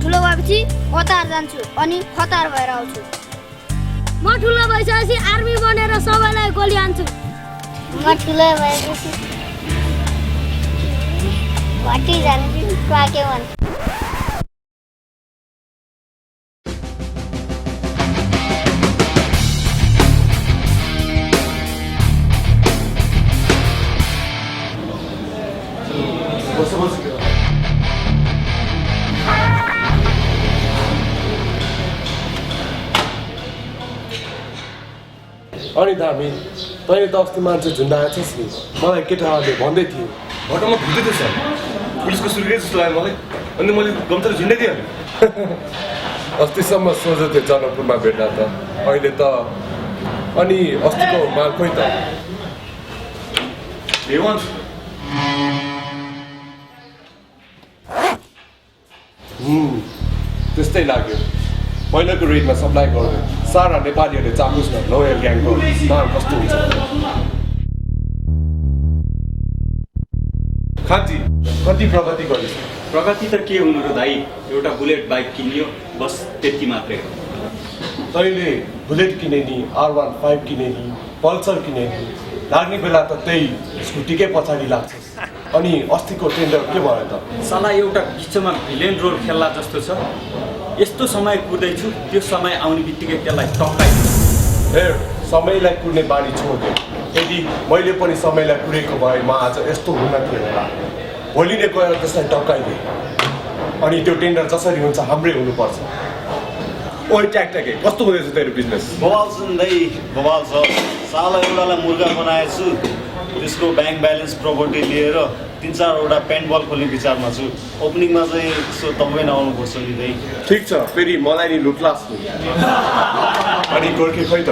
ठुलो भएपछि कतार जान्छु अनि खतार भएर आउँछु। म ठुलो भइसकेपछि आर्मी बनेर सबैलाई गोली हान्छु। म ठुलो भएपछि भट्टी जान्छु क्वाके भन्छु। अनि धामी तैँले त अस्ति मान्छे झुन्डाएछस् नि। मलाई केटाहरूले भन्दै थियो घटनामा भिड्दै थियो सर, पुलिसको सुर्खेत जस्तो लाग्यो मलाई। अनि मैले गम्छाले झुन्डाइदिइहालेँ। अस्तिसम्म सोझो थियो जनकपुरमा भेट्दा त, अहिले त अनि अस्तिको माल खोइ त। त्यस्तै लाग्यो। पहिलाको रेटमा सप्लाई गर्दै सारा नेपालीहरूले चाखोस् न लोयल ग्याङको नाम कस्तो हुन्छ। खान्जी कति प्रगति गरेछ? प्रगति त के हुनु र दाइ, एउटा बुलेट बाइक किनियो, बस त्यति मात्रै हो। तैँले बुलेट किने नि, R15 किने नि, पल्सर किने नि, लाग्ने बेला त त्यही स्कुटीकै पछाडि लाग्छस्। अनि अस्तिको टेन्डर के भयो त? साला एउटा बिचमा भिलेन रोल खेल्ला जस्तो छ। यस्तो समय कुर्दैछु, त्यो समय आउने बित्तिकै त्यसलाई टक्काइदिनु। हेर, समयलाई कुर्ने बानी छोड्यो। यदि मैले पनि समयलाई कुरेको भए म आज यस्तो हुन थिएन होला। भोलि नै गएर त्यसलाई टक्काइदिए अनि त्यो टेन्डर जसरी हुन्छ हाम्रै हुनुपर्छ। ओइ ट्याकट्याके कस्तो हुँदैछ तेरो बिजनेस? बवाल छ नि दाइ, बवाल छ। साला एउटालाई मुर्गा बनाएछु, त्यसको ब्याङ्क ब्यालेन्स प्रपर्टी लिएर 3-4वटा पेन्ट बल खोल्ने विचारमा छु। ओपनिङमा चाहिँ यसो तपाईँ नआउनुपर्छ नि दाइ। ठिक छ, फेरि मलाई नि लुटलास नि। अनि गोर्खे खोइ त?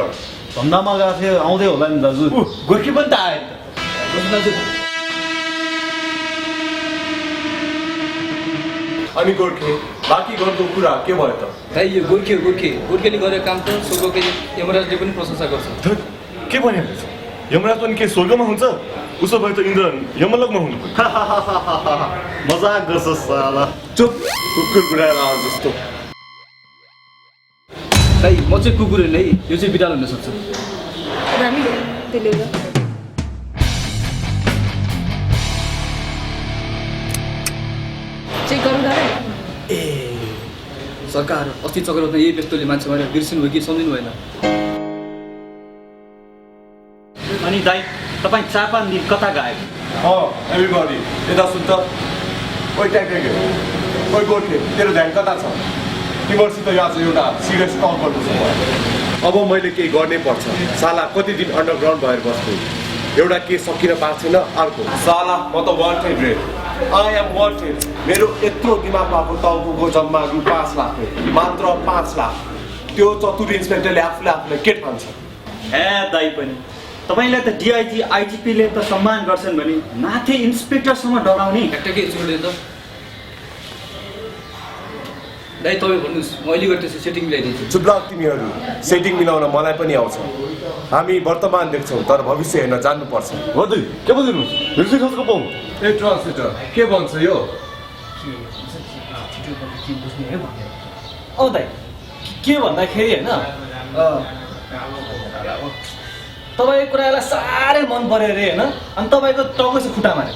धन्दामा गएको थियो, आउँदै होला नि दाजु। गोर्खे पनि त आयो दाजु। अनि गोर्खे बाँकी घरको कुरा के भयो त? दाइ यो गोर्खेले गरेको काम त स्वर्गको यमराजले पनि प्रशंसा गर्छ। के भने यमराज पनि के स्वर्गमा हुन्छ? उसो भए त इन्द्र यमलोकमा हुनु पर्यो। मजाक गर्छ साला। चुप, कुकुर कुरा आवाज जस्तो। दाइ म चाहिँ कुकुर होइन है, यो चाहिँ बिरालो हुन सक्छ। हामी त्यसले हो। चेक गरौँ दाइ। ए सरकार अस्ति चक्रमा यही व्यक्तिले मान्छे मारेर बिर्सिनु भयो कि सम्झिनु भएन? अनि दाइ, तपाईँ 4-5 दिन कता गएको? एभ्रिबडी यता सुन त। ओइ ट्याकट्याके, ओइ गोर्खे तेरो ध्यान कता छ? तिमीहरूसित आज एउटा सिरियस कल गर्नु छ। अब मैले केही गर्नै पर्छ। साला कति दिन अन्डरग्राउन्ड भएर बस्छु। एउटा केस सकिन पाएको छैन, अर्को साला म त वान्टेड रे। I am wanted. मेरो यत्रो दिमाग भएको टाउको जम्मा रु 5 लाख, मात्र 5 लाख। त्यो चतुर इन्सपेक्टरले आफूलाई के ठान्छ? ए दाइ पनि तपाईँलाई त डिआइजी आइजिपीले त सम्मान गर्छन् भने माथि इन्सपेक्टरसम्म डराउने? ट्याकट्याके एकचोटि त दाइ तपाईँ भन्नुहोस्, म अहिले गएर त्यसको सेटिङ मिलाइदिन्छु। चुप लाग तिमीहरू। सेटिङ मिलाउन मलाई पनि आउँछ। हामी वर्तमान देख्छौँ तर भविष्य हेर्न जान्नुपर्छ। हो दाइ, के बुझ्नु? हिर्सी खसको पाउँ। ए ट्रान्सलेटर के भन्छ यो? औ दाइ, के भन्दाखेरि होइन, तपाईँको कुरालाई साह्रै मन पऱ्यो अरे होइन, अनि तपाईँको टाउको चाहिँ खुट्टा माऱ्यो।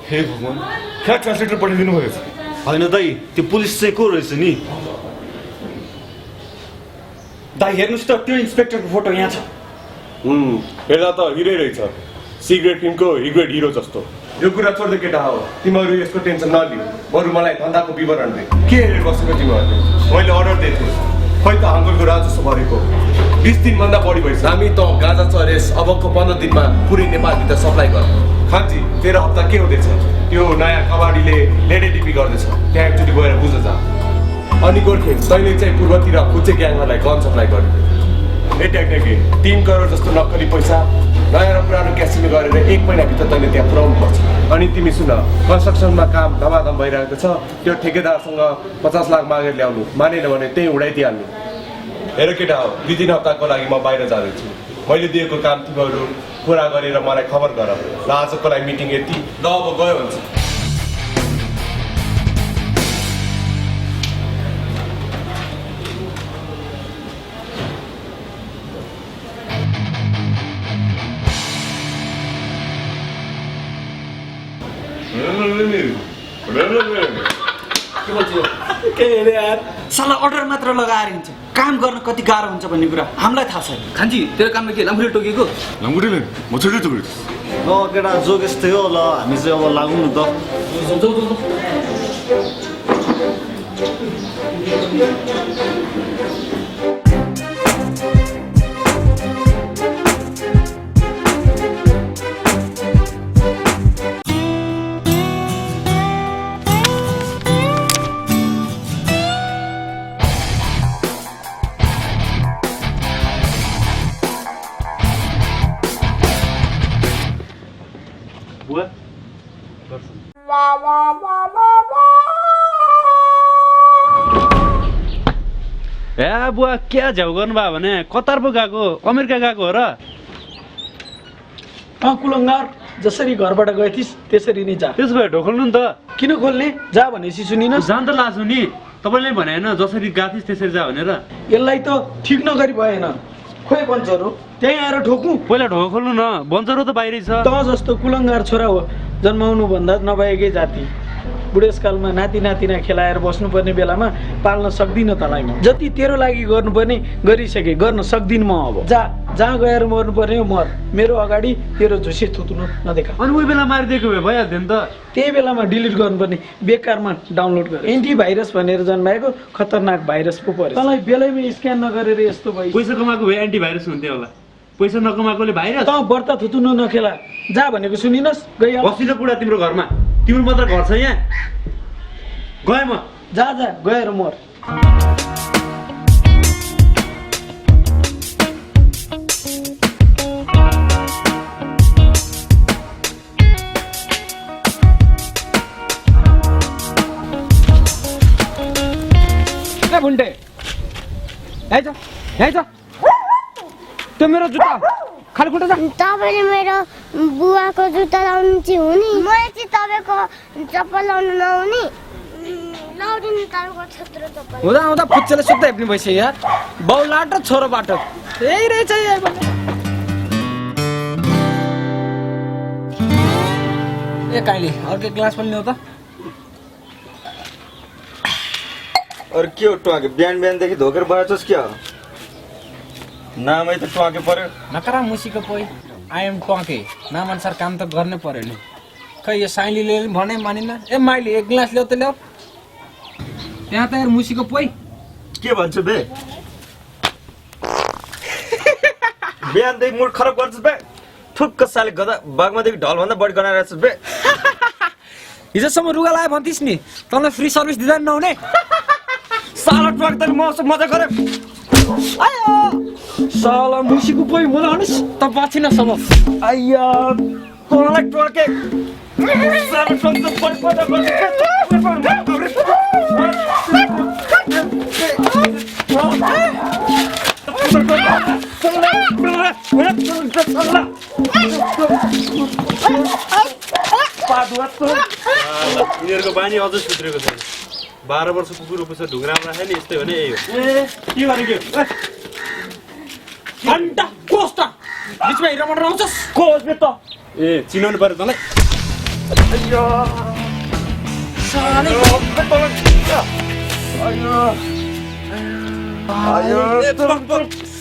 हे भगवान्, क्या ट्रान्सलेटर पठाइदिनु भएको छ? होइन दाइ, त्यो पुलिस चाहिँ को रहेछ नि? दाइ हेर्नुहोस् त, त्यो इन्सपेक्टरको फोटो यहाँ छ। हेर्दा त हिरै रहेछ, सिगरेट फिल्मको हिग्रेट हिरो जस्तो। यो कुरा छोड्दै केटा हो, तिमीहरू यसको टेन्सन नलिऊ। बरु मलाई धन्दाको विवरण दे। के हेरेर बसेको तिमीहरूले? मैले अर्डर दिएको थिएँ, खै त हाङ्गरको राजस्व भरेको 20 दिनभन्दा बढी भइसक्यो। हामी त गाजा चरेस अबको 15 दिनमा पुरै नेपालभित्र सप्लाई गर। खान्जी 13 हप्ता के हुँदैछ? त्यो नयाँ कबाडीले लेडेडिपी गर्दैछ, त्यहाँ एकचोटि गएर बुझ जा। अनि गोर्खे तैँले चाहिँ पूर्वतिर कुचे ग्याङहरूलाई गन सप्लाई गर्नु। ए ट्याकट्याके 3 करोड जस्तो नक्कली पैसा नयाँ र पुरानो क्यासिनो गरेर 1 महिनाभित्र तैँले त्यहाँ पुऱ्याउनु पर्छ। अनि तिमी सुन, कन्स्ट्रक्सनमा काम धमाधम भइरहेको छ, त्यो ठेकेदारसँग 50 लाख मागेर ल्याउनु, मानेन भने त्यही उडाइदिइहाल्नु। हेर केटा हो, 2-3 हप्ताको लागि म बाहिर जाँदैछु। मैले दिएको काम तिमीहरू पुरा गरेर मलाई खबर गर। ल आजको लागि मिटिङ यति। ल अब गयो भन्छ। के भन्छ यो के अरे यार साला अर्डर मात्र लगाएर हिँड्छ काम गर्न कति गाह्रो हुन्छ भन्ने कुरा हामीलाई थाहा छैन खान्जी तेरो काममा के लाम्बुले टोकेको लामुडीले म चाहिँ टुक्रिस ल केटा जोगेस थियो ल हामी चाहिँ अब लागौँ न त ए बुवा क्या झ्याउ गर्नुभयो भने कतार पो गएको अमेरिका गएको हो र कुलङ्गार जसरी घरबाट गए थिइस् त्यसरी नै जा त्यसो भए ढोक्नु नि त किन खोल्ने जा भनेपछि सुनिन जान त लाछु नि तपाईँले भने होइन जसरी गाथिस् त्यसरी जा भनेर यसलाई त ठिक नगरी भएन खोइ बन्चरो त्यहीँ आएर ठोकौँ पहिला ढोका खोल्नु न बन्चरो त बाहिरै छ त जस्तो कुलङ्गार छोरा हो जन्माउनु भन्दा नभएकै जाति बुढेसकालमा नाति नातिना खेलाएर बस्नुपर्ने बेलामा पाल्न सक्दिनँ तँलाई म जति तेरो लागि गर्नुपर्ने गरिसके गर्न सक्दिनँ म अब जा जहाँ गएर मर्नुपर्ने हो मर मेरो अगाडि तेरो झुसे थुत्नु नदेखा अनि उही बेला मारिदिएको भए भइहाल्थ्यो नि त त्यही बेलामा डिलिट गर्नुपर्ने बेकारमा डाउनलोड गर एन्टिभाइरस भनेर जन्माएको खतरनाक भाइरस पो पर्यो तँलाई बेलैमा स्क्यान नगरेर यस्तो भयो पैसा कमाएको भए एन्टिभाइरस हुन्थ्यो होला पैसा नकमाएकोले भाइरस त व्रत थुत्नु नखेला जा भनेको सुनिनस् गइहाल बसिन बुढा तिम्रो घरमा तिम्रो मात्र घर छ यहाँ गएँ म जा जा गएर मर भुन्टे त्यो मेरो जुत्ता खाली खुट्टा छ तपाईँले मेरो बुवाको जुत्ता लाउनु चाहिँ हुने मैले चाहिँ तपाईँको चप्पल लाउनु नहुने लाउदिनु तपाईँको क्षेत्र तपाईँ हुँदा हुँदा फुच्चेले सुत्ता हेप्ने भइसक्यो यार बाउलाट र छोरोबाट यही रहेछ ए काइली अर्कै क्लास पनि ल्याउ त और के हो टुवाके बिहानदेखि धोकेर बजाउँछस् क्या नामै त टुवाके पर्यो नकरा मुसीको पोइ आई एम टुवाके नाम अनुसार काम त गर्नै पर्यो नि खै यो साइलीले भने मानिन ए माइली एक ग्लास ल्याउ त ल्याउ त्यहाँ त यार मुसीको पोइ के भन्छ बे बिहानदेखि मुड खराब गर्छस् बे ठुक्क साले गदा बागमादेखि ढलभन्दा बढी गनाइरहेछस् बे हिजोसम्म रुगा लायो भन्थिस् नि तँलाई फ्री सर्भिस दिँदा नि नहुने साला टुवाक त मजा गरे आयो साला मुसीको पोइ मलाई हनिस् त पछि न सब आइया तँलाई टुवाके साला टुवाक त पटपटा उनीहरूको बानी अझै सुध्रेको छैन 12 वर्ष कुकुर पछि ढुङ्ग्रामा राखे नि यस्तै हो नि यही हो के गरेको घन्टा कोस्टा बिचमा हिरोबाट आउँछस् कोस बे त ए चिनाउनु पर्यो तँलाई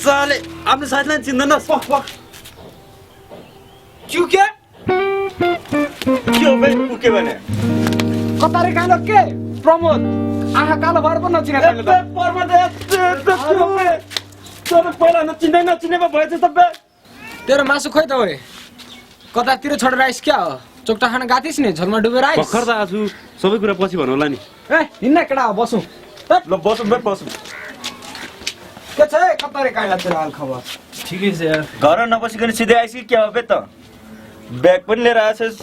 साले आफ्नो साथीलाई चिन्दैन चुके के हो बे उके भने कतारे कालो के प्रमोद आँखा कालो भएर पनि नचिने पहिला नचिनेमा भएछ सबै तेरो मासु खोइ त ओए कतातिर छोडेर आइस क्या हो चोक्टा खान गाथिस् नि झोलमा डुबेर आइस भर्खर त आछु सबै कुरा पछि भन्नु होला नि ए हिँड्न केटा हो बसौँ ल बसौँ बे बसौँ के छ है कतारे काइला तेरो हाल खबर ठिकै छ यार घर नबसिकन सिधै आइस कि क्या हो बे त ब्याग पनि लिएर आएछस्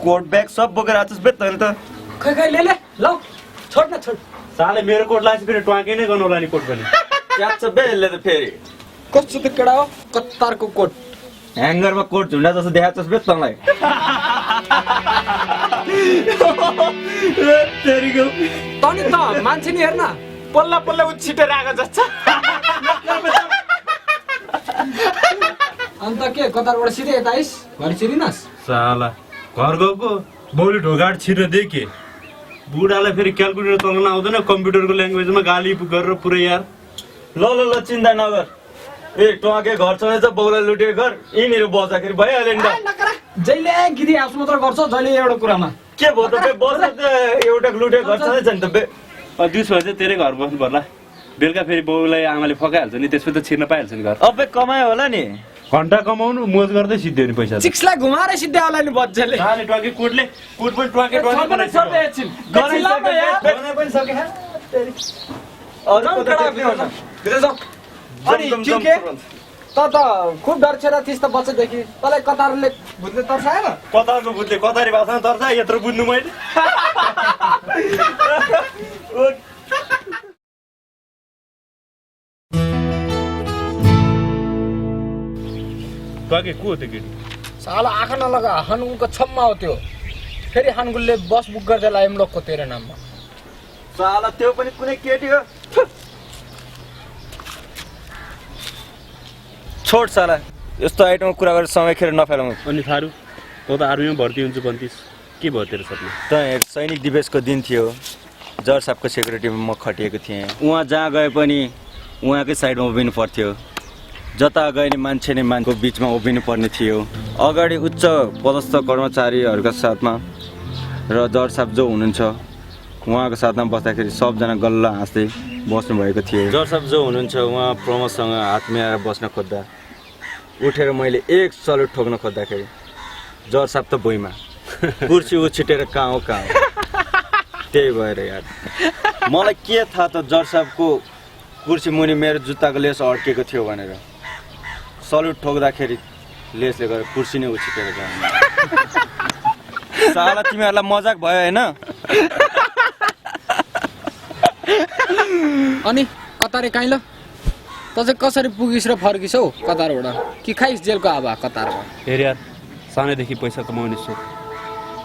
कोट ब्याग सब बोकेर आएछस् बे त नि त खै खै ले लौ छोड न छोड साले मेरो कोट लाएपछि फेरि ट्वाकै नै गर्नु होला नि कोट पनि क्याच छ बे यसले त फेरि कस्तो त केटा हो कतारको कोट ह्याङ्गरमा कोट झुन्डा जस्तो देखाएको बे तँलाई तनी त मान्छे नि हेर्न पल्ला पल्ला उछिटेर आएको जस्तो अन्त के कतारबाट सिधै यता आइस घरि छिरिनस् साला घर गएको बाउले ढोकाट छिर्न दिए के बुढालाई फेरि क्यालकुलेटर चलाउन आउँदैन कम्प्युटरको ल्याङ्ग्वेजमा गाली गरेर पुरै यार ल चिन्ता नगर ए टुवाके घर चलेछ बाउलाई लुटेको घर यिनीहरू बस्दाखेरि भइहाल्यो नि त जहिले गिरी आफू मात्र गर्छ जहिले एउटा कुरामा के भयो त बे बस्दा त एउटा लुटेको घर चलेछ नि त बे दिउँसो चाहिँ तेरै घर बस्नु पर्ला बेलुका फेरि बाउलाई आमाले फकाइहाल्छ नि त्यसपछि त छिर्न पाइहाल्छ नि घर अब कमायो होला नि घन्टा कमाउनु मोज गर्दै सिद्धि नि पैसा चिक्सलाई घुमाएर सिद्धि होला नि बच्चाले ट्वाके कोटले कोट पनि ट्वाके त खुब डरछेर थिइस् त बच्चादेखि तँलाई कतारले भुत्ले तर्साएन कतारको भुत्ले कतारी भाषामा तर्छ यत्रो बुझ्नु मैले ट्वाके को हो त्यो केटी साला आँखा नलगा हानगुलको छम्मा हो त्यो फेरि हानगुलले बस बुक गर्दै लायो एमलकको तेरो नाममा साला त्यो पनि कुनै केटी हो छोड साला यस्तो आइटमको कुरा गरेर समय खेर नफेलाउनु अनि थारू तँ त आर्मीमा भर्ती हुन्छ भन्थिस् के भयो तेरो सपना त सैनिक दिवसको दिन थियो जज साहबको सेक्युरिटीमा म खटिएको थिएँ उहाँ जहाँ गए पनि उहाँकै साइडमा उभिनु पर्थ्यो जता गए नि मान्छे नै मान्छेको बिचमा उभिनु पर्ने थियो अगाडि उच्च पदस्थ कर्मचारीहरूका साथमा र जज साहब जो हुनुहुन्छ उहाँको साथमा बस्दाखेरि सबजना गल्ल हाँस्दै बस्नुभएको थियो जज साहब जो हुनुहुन्छ उहाँ प्रमोदसँग हात मिलाएर बस्न खोज्दा उठेर मैले एक सल्युट ठोक्न खोज्दाखेरि जज साहब त भुइँमा कुर्सी उछिटेर कहाँ हो त्यही भएर यार मलाई के थाहा त जज साहबको कुर्सी मुनि मेरो जुत्ताको लेस अड्केको थियो भनेर सल्युट ठोक्दाखेरि लेसले गरेर कुर्सी नै उछिटेर गयो साला तिमीहरूलाई मजाक भयो होइन अनि कतारे काहीँ ल त चाहिँ कसरी पुगिस् र फर्किस् हौ कतारबाट कि खाइस् जेलको हावा कतारमा हेर यार सानैदेखि पैसा कमाउने सोच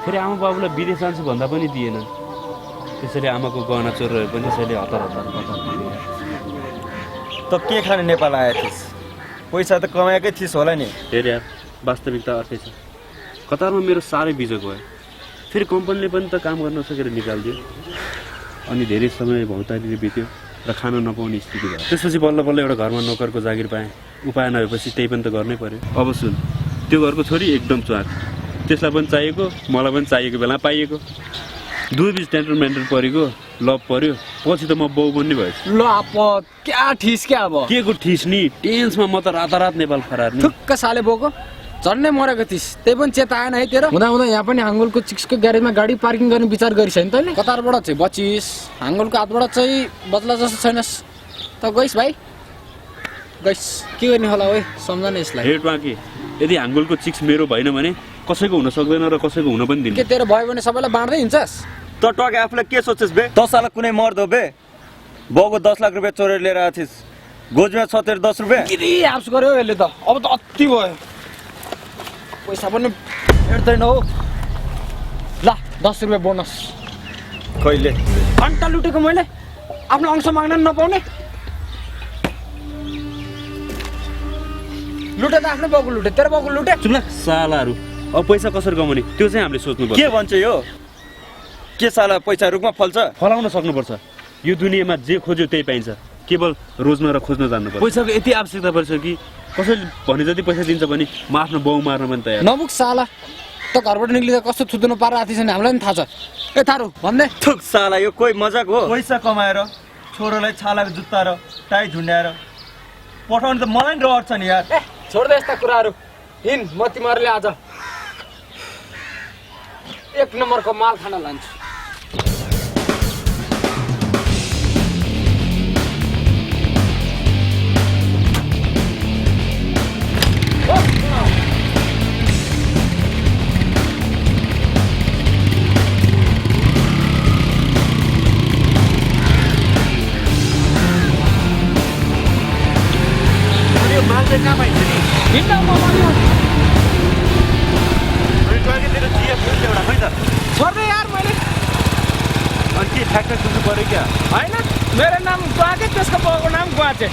फेरि आमा बाबुलाई विदेश जान्छु भन्दा पनि दिएन त्यसरी आमाको गहना चोर रहे पनि त्यसैले हतार त के खाने नेपाल आएको थिइस् पैसा त कमाएकै थिइस् होला नि हेर यार वास्तविकता अर्कै छ कतारमा मेरो साह्रै बिजोग भयो फेरि कम्पनीले पनि त काम गर्न सकेर निकालिदियो अनि धेरै समय भौतारीले बित्यो र खान नपाउने स्थिति भयो त्यसपछि बल्ल बल्ल एउटा घरमा नोकरको जागिर पाएँ उपाय नभएपछि त्यही पनि त गर्नै पर्यो अब सुन त्यो घरको छोरी एकदम च्वाक त्यसलाई पनि चाहिएको मलाई पनि चाहिएको बेला पाइएको दुई बिच टेन्टर परेको लभ पर्यो पछि त म बाउ बन्ने भएछु ल अब क्या ठिस क्या अब के को ठिस नि टेन्समा म त रातारात नेपाल फरार नि ठुक्क साले बोको झन्नै मरेको थिइस् त्यही पनि चेता आएन है तेरो हुँदा हुँदा यहाँ पनि हाङ्गुलको चिक्सको ग्यारेजमा गाडी पार्किङ गर्ने विचार गरिस् नि तैँले कतारबाट चाहिँ बचिस् हाङ्गुलको हातबाट चाहिँ बदला जस्तो छैनस् त गइस् भाइ गइस् के गर्ने होला है सम्झ न यसलाई हेड बाँकी यदि हाङ्गुलको चिक्स मेरो भएन भने कसैको हुन सक्दैन र कसैको हुन पनि दिन्न के तेरो भयो भने सबैलाई बाँड्दै हिँड्छस् त टके आफूलाई के सोच्छस् बे 10 साल कुनै मर्दो बे बाउको 10 लाख रुपियाँ चोरेर लिएर आएको थिइस् गोजीमा छ तेरो 10 रुपियाँ गिरी आप्स गर्यो यसले त अब त अति भयो पैसा पनि हेर्दैन हो ल 10 रुपियाँ बोनस कहिले घन्टा लुटेको मैले आफ्नो अंश माग्न नपाउने लुटे त आफ्नो बाउको लुटे तेरो बाउको लुटे सुन सालाहरू अब पैसा कसरी कमाउने त्यो चाहिँ हामीले सोच्नुपर्छ के भन्छ यो के साला पैसा रुखमा फल्छ फलाउन सक्नुपर्छ यो दुनियाँमा जे खोज्यो त्यही पाइन्छ केवल रोज्न र खोज्न जान्नुपर्छ पैसाको यति आवश्यकता पर्छ कि कसैले भने जति पैसा दिन्छ भने म आफ्नो बाउ मार्न पनि तयार नबुक साला त घरबाट निक्लिँदा कस्तो थुत्नु पारेर आएको थिएछ नि हामीलाई पनि थाहा छ ए थारू भन्दै थुक साला यो कोही मजाक हो पैसा कमाएर छोरोलाई छालाको जुत्ता र टाई झुन्ड्याएर पठाउनु त मलाई नि रहर छ नि यार छोड्दै यस्ता कुराहरू हिँड म तिमीहरूले आज 1 नम्बरको माल खान लान्छु छोड्दै यार मैले अनि के ठ्याक्क सुन्नु पऱ्यो क्या होइन मेरो नाम गुवाचे त्यसको बाउको नाम गुवाचे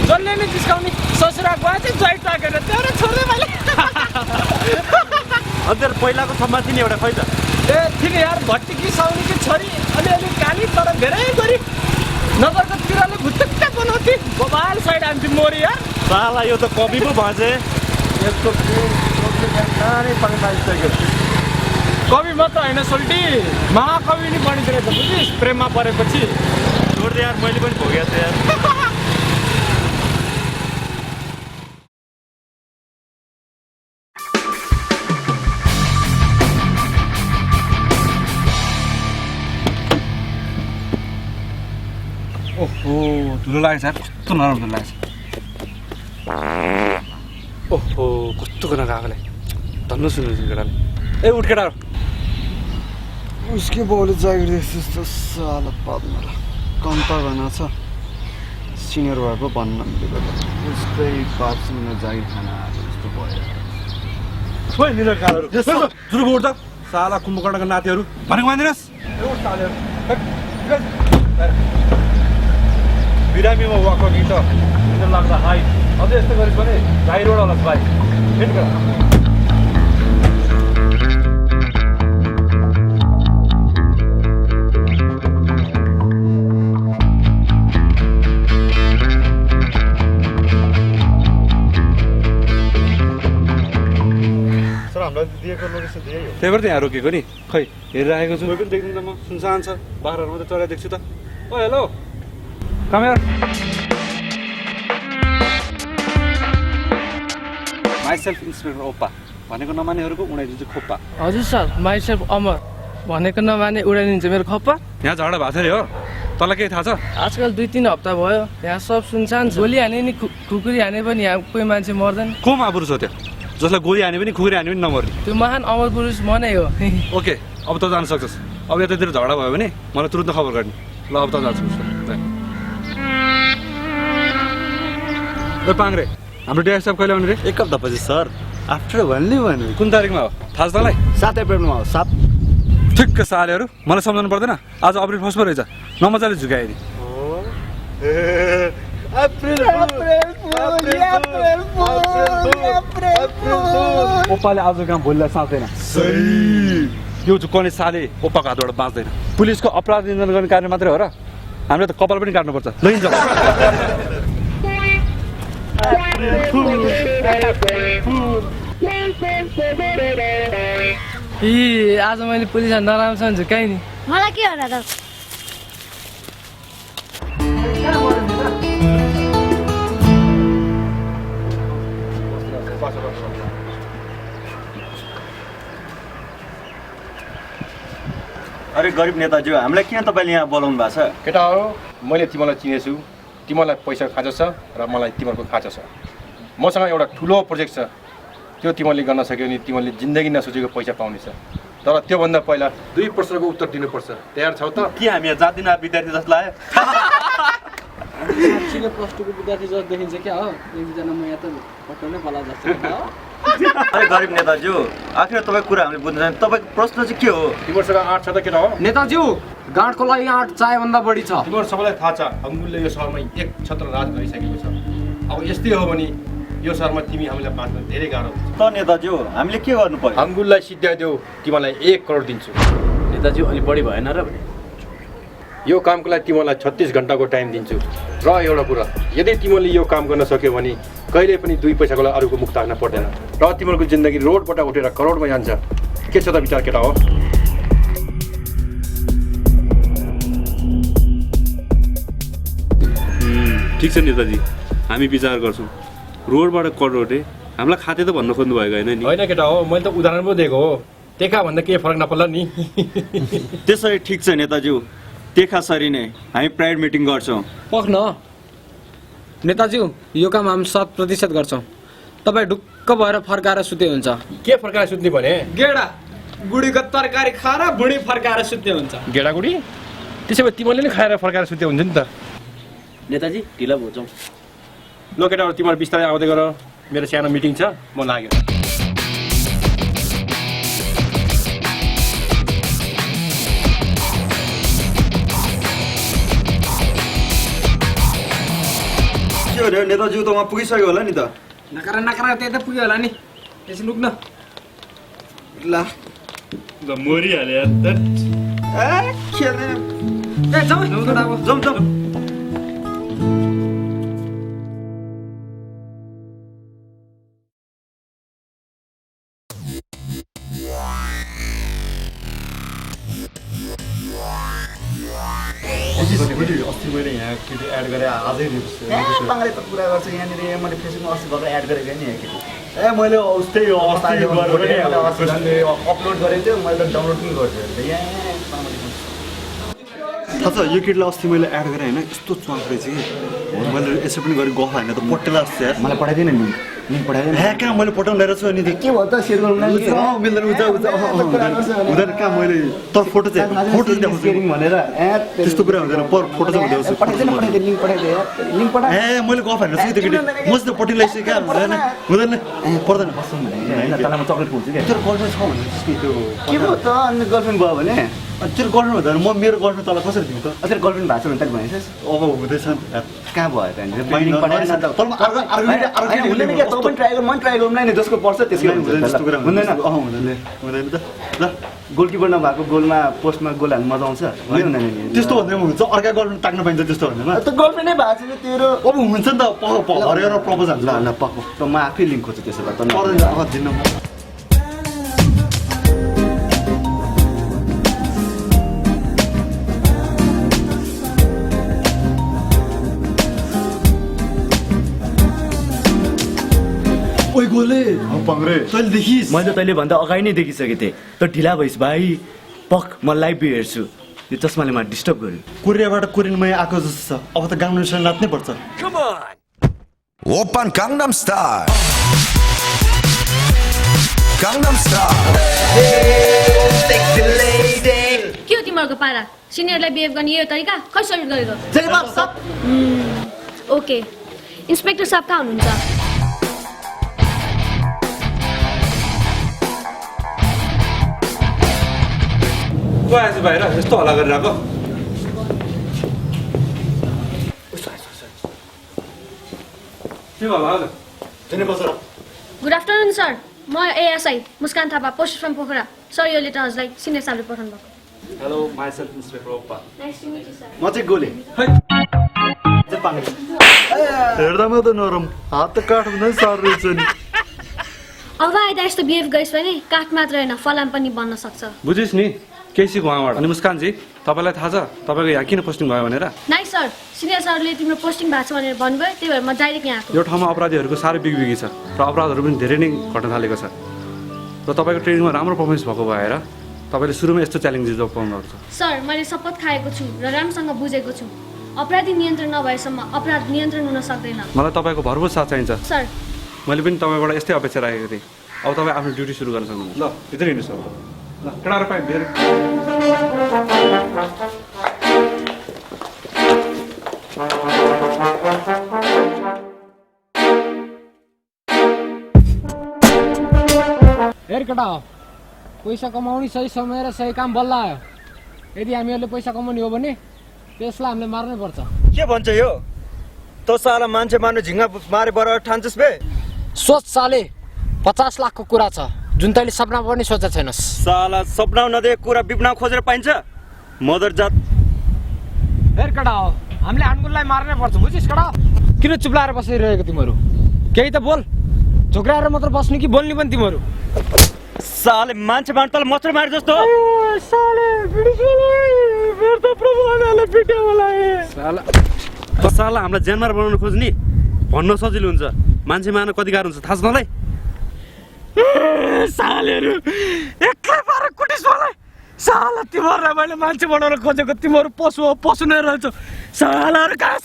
जसले नि जिस्काउने ससुरा गुवाचे जय टाकेर त्यो छोड्दै मैले अन्त पहिलाको सम्मान थियो नि एउटा खै त थिन यार भट्टिकी साउनीकी छोरी अलिअलि काली तर धेरै गरिब नगरको तिरले भुत्तुक्क बनाउँथे बबाल साइड आन्थ्यो मोरी यार साला यो त कवि पो भएछ यसको नानी पनि पाइसक्यो कवि मात्र होइन सोल्टी महाकवि नि बनिसकेको छ बुझिस् प्रेममा परेपछि छोड्दै यार मैले पनि भोगेको थिएँ यार ओहो धुलो लाग्यो सर कस्तो नराम्रो धुलो लाग्छ ओहो कस्तो गर्न गएकोले धन्न सुन्नु केटाले ए उठ केटाहरू उसके बाउले जागिर त्यस्तो साला पाप्नुलाई कम्ता भएन छ सिनियर भएको भन्न मिलेको उसकै बापसँग जागिर खाना आएको जस्तो भयो खोइ निर कालहरू जुरुको उठ त साला कुम्भकर्णका नातिहरू भनेको मान्दिनस् बिरामीमा वाक कि त निर लाग्दा हाई अझै यस्तो गरिस् भने भाइ रोड होला भाइ फेरि सर हामीलाई दिएको लोकेसन त्यही हो त्यही भएर त यहाँ रोकेको नि खै हेरिरहेको छु पनि देख्नु त म सुनसान छ बाख्राहरू मात्रै चढाइ देख्छु त ओ हेलो कमेर माइसेल्फ इन्सपेक्टर ओप्पा भनेको नमानेहरूको उडाइदिन्छु खोप्पा हजुर सर माइसेल्फ अमर भनेको नमाने उडाइदिन्छ मेरो खप्पा यहाँ झगडा भएको थियो हो तँलाई केही थाहा छ आजकल 2-3 हप्ता भयो यहाँ सब सुनसान छ गोली हाने नि खुकुरी हाने पनि यहाँ कोही मान्छे मर्दैन को महापुरुष हो त्यो जसलाई गोली हाने पनि खुकुरी हाने पनि नमर्ने त्यो महान अमर पुरुष म नै हो ओके अब त जान सक्छस् अब यतातिर झगडा भयो भने मलाई तुरुन्त खबर गर्ने ल अब त जान्छु पाङ्रे हाम्रो डिआई साहब कहिले आउने रे एक हप्ता पछि सर आफ्टर भन्ने भन्नु कुन तारिकमा हो थाहा छ तँलाई 7 अप्रिलमा हो 7 ठिक्क सालेहरू मलाई सम्झाउनु पर्दैन आज अप्रिल फर्स्ट पो रहेछ नमजाले झुकाए नि ओप्पाले आज काम भोलिलाई साँच्दैन यो झुक्काउने साले ओप्पाको हातबाट बाँच्दैन पुलिसको अपराध नियन्त्रण गर्ने कार्य मात्रै हो र हामीले त कपाल पनि काट्नुपर्छ लैन्छ आज मैले पुलिसलाई नराम्रोसँग झुकाएँ नि मलाई के होला त अरे गरिब नेताज्यू हामीलाई किन तपाईँले यहाँ बोलाउनु भएको छ केटा हो मैले तिमीलाई चिनेछु तिमीलाई पैसा खाँचो छ र मलाई तिमीहरूको खाँचो छ मसँग एउटा ठुलो प्रोजेक्ट छ त्यो तिमीले गर्न सक्यो भने तिमीले जिन्दगी नसोचेको पैसा पाउनेछ तर त्योभन्दा पहिला 2 प्रश्नको उत्तर दिनुपर्छ तयार छौ त के हामी यहाँ जातिना विद्यार्थी जस्तो लाग्यो साँच्चीले प्लस 2 को विद्यार्थी जस्तो देखिन्छ क्या हो एकजना म यहाँ त पटाउनै पला जस्तो अरे गरिब नेताज्यू आखिर तपाईँको कुरा हामीले बुझ्न चाहन्छ तपाईँको प्रश्न चाहिँ के हो तिमीहरूसँग आँट छ त केटा हो नेताज्यू गाँठको लागि आँट चाहिएभन्दा बढी छ तिमीहरू सबैलाई थाहा छ अङ्गुलले यो सहरमा एक छत्र राज गरिसकेको छ अब यस्तै हो भने यो सहरमा तिमी हामीलाई बाँच्न धेरै गाह्रो हुन्छ त नेताज्यू हामीले के गर्नु पर्यो अङ्गुललाई सिद्ध्याइदेऊ तिमीलाई 1 करोड दिन्छु नेताजी अलि बढी भएन र भने यो कामको लागि तिमीलाई 36 घण्टाको टाइम दिन्छु र एउटा कुरा यदि तिमीले यो काम गर्न सक्यो भने कहिले पनि 2 पैसाको लागि अरूको मुख ताक्न पर्दैन र तिमीहरूको जिन्दगी रोडबाट उठेर करोडमा जान्छ के छ त विचार केटा हो ठिक छ नेताजी हामी विचार गर्छौँ रोडबाट करोड हामीलाई खाते त भन्न खोज्नु भएको होइन नि होइन केटा हो मैले त उदाहरण पो दिएको हो देखा भन्दा के फरक नपर्ला नि त्यसरी ठिक छ नेताज्यू देखा नै हामी प्राइड मिटिङ गर्छौँ पख्न नेताज्यू यो काम हामी 100% गर्छौँ तपाईँ ढुक्क भएर फर्काएर सुते हुन्छ के फर्काएर सुत्ने भने गेडा गुडीको तरकारी खाएर बुढी फर्काएर सुत्ने हुन्छ गेडा गुडी त्यसो भए तिमीले नै खाएर फर्काएर सुत्ते हुन्छ नि त नेताजी ढिला भन्छौँ ल केटाहरू तिमीहरू बिस्तारै आउँदै गर मेरो सानो मिटिङ छ म लाग्यो के हो नेताज्यू त उहाँ पुगिसक्यो होला नि त नकारा त्यही त पुग्यो होला नि यसो लुक्न ल ल मरिहाल्यो यार जाउँ अस्ति मैले यहाँ केटी एड गरेँ आजै बाङ्गाले त कुरा गर्छ यहाँनिर मैले फेसबुकमा अस्ति भर्खर एड गरेको नि यहाँ केटी मैले उस्तै अपलोड गरेको थियो मैले डाउनलोड पनि गरिदिएको थिएँ यहाँ थाहा छ यो केटीलाई अस्ति मैले एड गरेँ होइन यस्तो च्वाक रहेछ कि मैले यसो पनि गरेँ गफ होइन त पट्टेला जस्तो यार मलाई पठाइदिएन लिङ्क पठाइदिएन कहाँ मैले पठाउनु लिएर छु अनि के भयो त सेयर गर्नु मिल्दैन हुँदैन कहाँ मैले तर फोटो चाहिँ देखाउँछु भनेर त्यस्तो कुरा हुँदैन पर फोटो चाहिँ देखाउँछु मैले गफ होइन त्यो केटी मसित पट्टि लगाइसकेँ कहाँ हुँदैन पर्दैन तँलाई म चक्लेट खुवाउँछु क्या तेरो गर्लफ्रेन्ड छ भने त्यो के भयो त अनि गर्लफ्रेन्ड भयो भने तेरो गर्लफ्रेन्ड हुँदैन म मेरो गर्लफ्रेन्ड तँलाई कसरी दिउँ त तेरो गर्लफ्रेन्ड भएको छ भने तैँले भनेको अब हुँदैछ कहाँ भयो त्यहाँनिर पनि ट्राई गर्नु ट्राई गर्नु नि जसको पर्छ त्यसको हुँदैन हुँदैन त ल गोलकिपर नभएको गोलमा पोस्टमा गोल हाल्नु मजा आउँछ त्यस्तो भन्दैमा हुन्छ अर्का गर्लफ्रेन्ड ताक्नु पाइन्छ त्यस्तो भन्दैमा त गर्लफ्रेन्डै भएको छ तेरो अब हुन्छ नि त हरेर प्रपोज हाल्छ ल पक्क त म आफै लिङ्क खोज्छु त्यसो भए त दिन्न ओइ गोले पङ्ग्रे तैँले देखिस् मैले तैँले भन्दा अगाडि नै देखिसकेको थिएँ त ढिला भइस् भाइ पक म लाइभ भी हेर्छु यो चस्माले मलाई डिस्टर्ब गर्यो कोरियाबाट कोरियनमै आएको जस्तो छ अब त गाउनु नाच्नै पर्छ ओपन गाङ्गनम स्टाइल गाङ्गनम स्टाइल के हो तिमीहरूको पारा सिनियरलाई बिहेभ गर्ने यो तरिका खै सल्युट गरेको ओके इन्सपेक्टर साहब कहाँ हुनुहुन्छ को आएछ बाहिर यस्तो हल्ला गरिरहेको के भयो आज गुड आफ्टरनुन सर म ASI Muskan Thapa post from Pokhara sir यो लेटर हजुरलाई सिनियर साहबले पठाउनु भएको हेलो माइ सेल्फ इन्सपेक्टर ओप्पा nice to meet you sir म चाहिँ गोले हेर्दामा त नरम हात त काठ हुँदैन साह्रो रहेछ नि अब आइदा यस्तो बिहेभ गरिस् भने काठ मात्र होइन फलाम पनि बन्न सक्छ बुझिस् नि केसी उहाँबाट अनि मुस्कानजी तपाईँलाई थाहा छ तपाईँको यहाँ किन पोस्टिङ भयो भनेर नाइस सर सिनियर सरले तिम्रो पोस्टिङ भएको छ भनेर भन्नुभयो त्यही भएर म डाइरेक्ट यहाँ आएको यो ठाउँमा अपराधीहरूको साह्रै बिगबिगी छ र अपराधहरू पनि धेरै नै घट्न थालेको छ र तपाईँको ट्रेनिङमा राम्रो पर्फर्मेन्स भएको भएर तपाईँले सुरुमा यस्तो च्यालेन्जेस जब पाउनुहुन्छ सर मैले शपथ खाएको छु र राम्रोसँग बुझेको छु अपराधी नियन्त्रण नभएसम्म अपराध नियन्त्रण हुन सक्दैन मलाई तपाईँको भरपूर साथ चाहिन्छ सर मैले पनि तपाईँबाट यस्तै अपेक्षा राखेको थिएँ अब तपाईँ आफ्नो ड्युटी सुरु गर्न सक्नुहुन्छ ल भित्र हिँड्नुहोस् अब ल केटाहरू पाइ भित्र हेर केटा पैसा कमाउने सही समय र सही काम बल्ल आयो यदि हामीहरूले पैसा कमाउने हो भने त्यसलाई हामीले मार्नै पर्छ के भन्छ यो तँ साला मान्छे मार्नु झिङ्गा मारे बराबर ठान्छस् बे सोच साले 50 लाखको कुरा छ जुन तैँले सपना पनि सोचेको छैनस् साला सपना नदिएको कुरा बिपना खोजेर पाइन्छ मदर जात हेर केटा हो हामीले हानगुललाई मार्नै पर्छ बुझिस् केटा किन चुप्लाएर बसिरहेको तिमीहरू केही त बोल झोक्राएर मात्र बस्नु कि बोल्ने पनि तिमीहरू साले मान्छे मार्नु तल मच्छर मारे जस्तो साला हामीलाई ज्यानमार बनाउनु खोज्ने भन्न सजिलो हुन्छ मान्छे मार्न कति गाह्रो हुन्छ थाहा छ तँलाई सालेहरू एक्लै पाएर कुटिस मलाई साला तिमीहरूलाई मैले मान्छे बनाउन खोजेको तिमीहरू पशु हो पशु नै रहेछ सालाहरू घाँस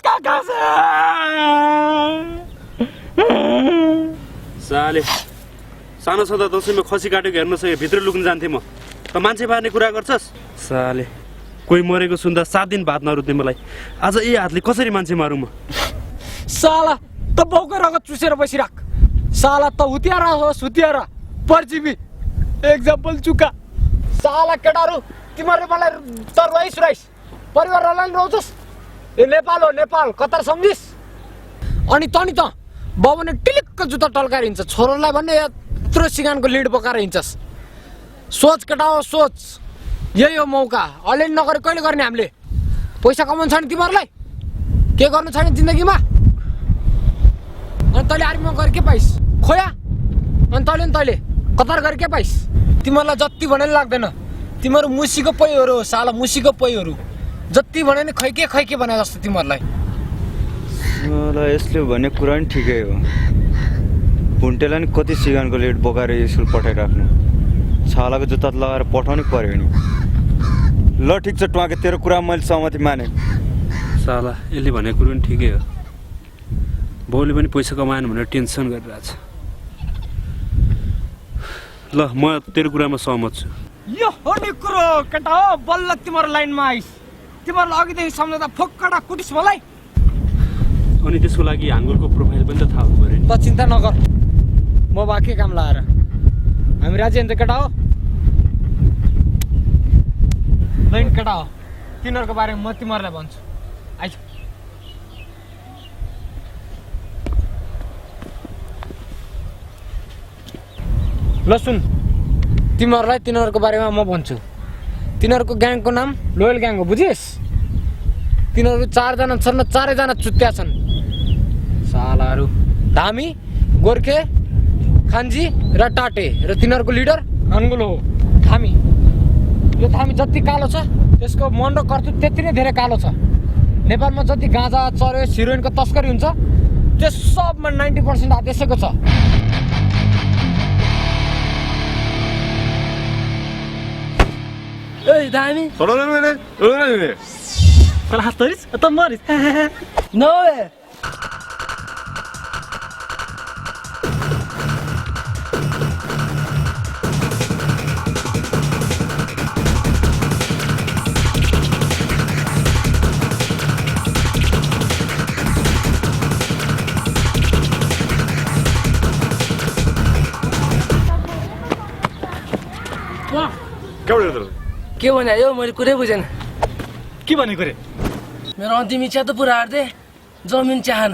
साले सानो छँदा दसैँमा खसी काटेको हेर्न सके भित्र लुक्न जान्थेँ म त मान्छे मार्ने कुरा गर्छस् साले कोही मरेको सुन्दा 7 दिन भात नरुत्ने मलाई आज यही हातले कसरी मान्छे मारौँ म साला त बाउकै रगत चुसेर बसिराख साला त हुतियारा होस् हुतियारा परजीवी एक्जाम्पल चुका साला केटाहरू तिमीहरूले मलाई त रुवाइस परिवारलाई रोउँछस् ए नेपाल हो नेपाल कतार सम्झिस् अनि त बाबुले टिलिक्क जुत्ता टल्काएर हिँड्छ छोरोलाई भन्ने यत्रो सिगानको लिड पकाएर हिँड्छस् सोच केटा हो सोच, यही हो मौका। अलरेडी नगरे कहिले गर्ने हामीले? पैसा कमाउनु छैन तिमीहरूलाई? के गर्नु छैन जिन्दगीमा? अनि तैँले आर्मीमा गएर के पाइस्? खोया। अनि तैँले कतार गएर के पाइस्? तिमीहरूलाई जति भने लाग्दैन, तिमीहरू मुसीको पैहरू हो साला, मुसीको पैहरू। जति भने नि खै के भने जस्तो तिमीहरूलाई। मलाई यसले भन्ने कुरा नि ठिकै हो। भुन्टेलाई नि कति सिगानको लेट बोकाएर स्कुल पठाइराख्नु, छालाको जुत्ता लगाएर पठाउनै पर्यो नि। ल ठिक छ ट्वाके, तेरो कुरा मैले सहमति माने। साला यसले भनेको कुरो पनि ठिकै हो। बाउले पनि पैसा कमाएन भनेर टेन्सन गरिरहेछ। ल म तेरो कुरामा सहमत छु। यो हो नि कुरो केटा हो, बल्ल तिम्रो लाइनमा आइस। तिमीहरूलाई अघिदेखि सम्झाउँदा फोक्कडा कुटिस मलाई। अनि त्यसको लागि हाङ्गुलको प्रोफाइल पनि त थाहा हुनु पर्यो नि। त चिन्ता नगर, म बाँकी काम लाएर हामी राजी हुन्छ केटा हो। लैन केटा हो, तिनीहरूको बारेमा म तिमीहरूलाई भन्छु। आइज ल सुन, तिमीहरूलाई तिनीहरूको बारेमा म भन्छु। तिनीहरूको ग्याङको नाम लोयल ग्याङ हो, बुझिस्? तिनीहरू 4 जना छन् र 4 जना चुत्या छन् सालाहरू। धामी, गोर्खे, खान्जी र टाटे र तिनीहरूको लिडर हाङ्गुल हो थामी। यो थामी जति कालो छ त्यसको मन र कर्तुत त्यति नै धेरै कालो छ। नेपालमा जति गाँजा चरेस हिरोइनको तस्करी हुन्छ त्यो सबमा 90% हात यसैको छ। Oi, Dami. Salah stories atau Morris? No way. के भने यो मैले कुरै बुझेन। के भनेको रे? मेरो अन्तिम इच्छा त पुरा हार्दे, जमिन चाहन।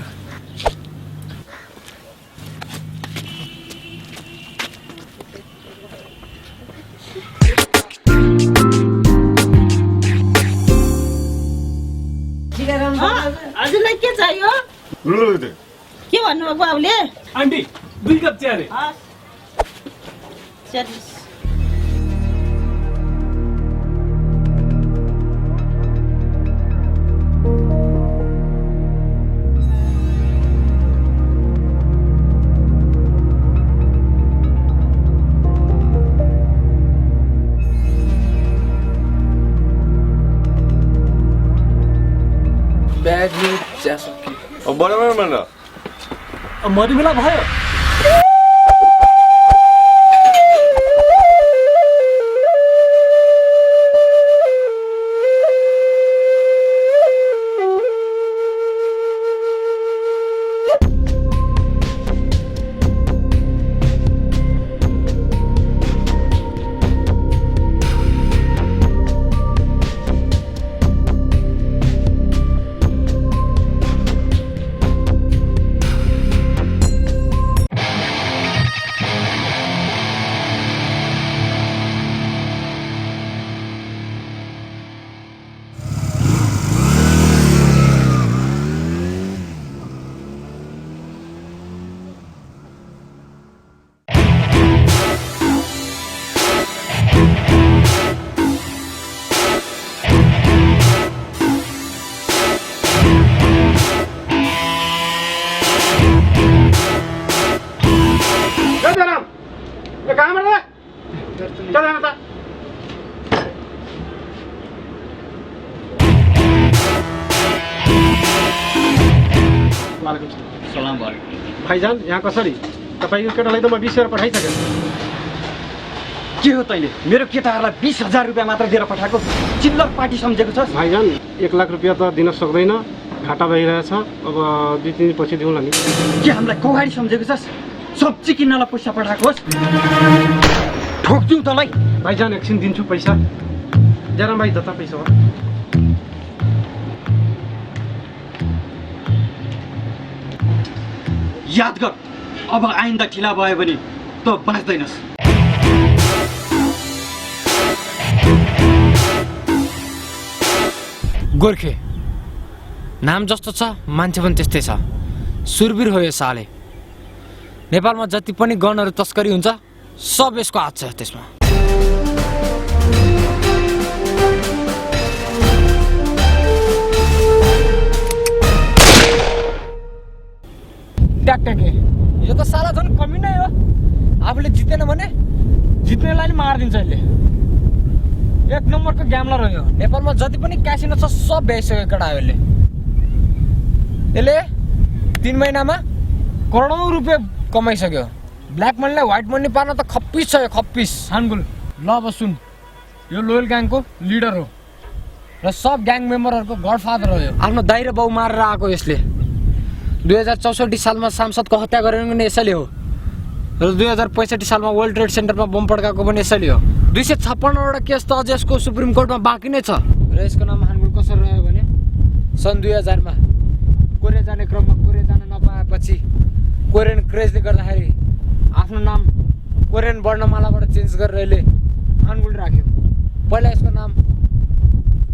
हजुरलाई के चाहियो? के भन्नुभएको बाबुले? आन्टी 2 कप चिया रे। ब्याग चिया सक्यो। अब बराबर मन मरिमेला भयो। भाइजान यहाँ कसरी? तपाईँको केटालाई त म 20 रुपियाँ पठाइसकेँ। के हो तैँले मेरो केटाहरूलाई 20,000 रुपियाँ मात्र दिएर पठाएको? चिल्लर पार्टी सम्झेको छस्? भाइजान 1 लाख रुपियाँ त दिन सक्दैन, घाटा भइरहेछ। अब 2-3 दिन पछि दिउँला नि। के हामीलाई कौहाडी सम्झेको छस्? सब्जी किन्नलाई पैसा पठाएको होस्? ठोक्दिउँ तँलाई। भाइजान एकछिन दिन्छु पैसा। जरा भाइ दत्ता पैसा हो। याद गर, अब आइन्दा ढिला भयो भने त बाँच्दैनस्। गोर्खे नाम जस्तो छ मान्छे पनि त्यस्तै छ सुरवीर हो यो साले नेपालमा जति पनि गनहरु तस्करी हुन्छ सब यसको हात छ त्यसमा ट्याक्ट्याके यो त साला झन् कमी नै हो आफूले जितेन भने जित्नेलाई नि मारिदिन्छ यसले एक नम्बरको ग्याम्लर हो यो नेपालमा जति पनि क्यासिनो छ सब बेचिसक्यो केटा हो यसले 3 महिनामा करोडौं रुपियाँ कमाइसक्यो ब्ल्याक मनीलाई व्हाइट मनी पार्न त खप्पिस छ यो खप्पिस हानगुल ल अब सुन यो लोयल ग्याङको लिडर हो र सब ग्याङ मेम्बरहरुको गडफादर हो यो आफ्नो दाइ र बाउ मारेर आएको यसले 2064 सालमा सांसदको हत्या गरेको पनि यसैले हो र 2065 सालमा वर्ल्ड ट्रेड सेन्टरमा बम पड्काएको पनि यसैले हो 256 वटा केस त अझै यसको सुप्रिम कोर्टमा बाँकी नै छ र यसको नाम हानगुल कसरी रह्यो भने सन् 2000 मा कोरिया जाने क्रममा कोरिया जान नपाएपछि कोरियन क्रेजले गर्दाखेरि आफ्नो नाम कोरियन वर्णमालाबाट चेन्ज गरेर यसले हानगुल राख्यो पहिला यसको नाम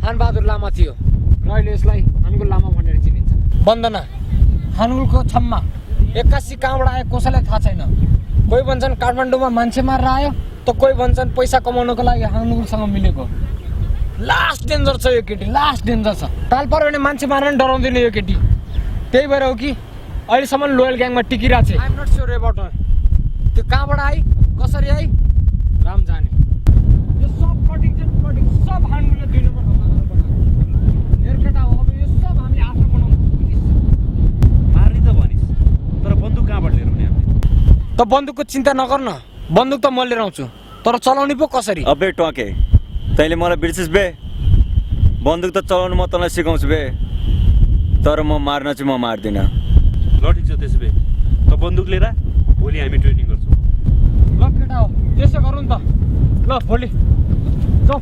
हानबहादुर लामा थियो र अहिले यसलाई हानगुल लामा भनेर चिनिन्छ वन्दना हानगुलको छम्मा 81 कहाँबाट आयो कसैलाई थाहा छैन कोही भन्छन् काठमाडौँमा मान्छे मारेर आयो त कोही भन्छन् पैसा कमाउनको लागि हानगुलसँग मिलेको लास्ट डेन्जर छ यो केटी लास्ट डेन्जर छ ताल पर्यो भने मान्छे मार्न डराउँदैन यो केटी त्यही भएर हो कि अहिलेसम्म लोयल ग्याङमा टिकिरहेको छ I am not sure about her त्यो कहाँबाट आई कसरी आई राम जाने यो सब कटिङ सब हानगुलले दिनुपर्छ हेर केटा हो अब यो सब हामी आफ्नो बनाउँछौँ मार्ने त भनिस् तर बन्दुक कहाँबाट लिएर आउने हामीले त बन्दुकको चिन्ता नगर न बन्दुक त म लिएर आउँछु तर चलाउने पो कसरी अबे टके तैँले मलाई बिर्सिस् बे बन्दुक त चलाउनु म तँलाई सिकाउँछु बे तर म मार्न चाहिँ म मार्दिनँ ल ठिक छ त्यसो भए त बन्दुक लिएर भोलि हामी ट्रेनिङ गर्छौँ ल केटा हो त्यसो गरौँ त ल भोलि जाऊ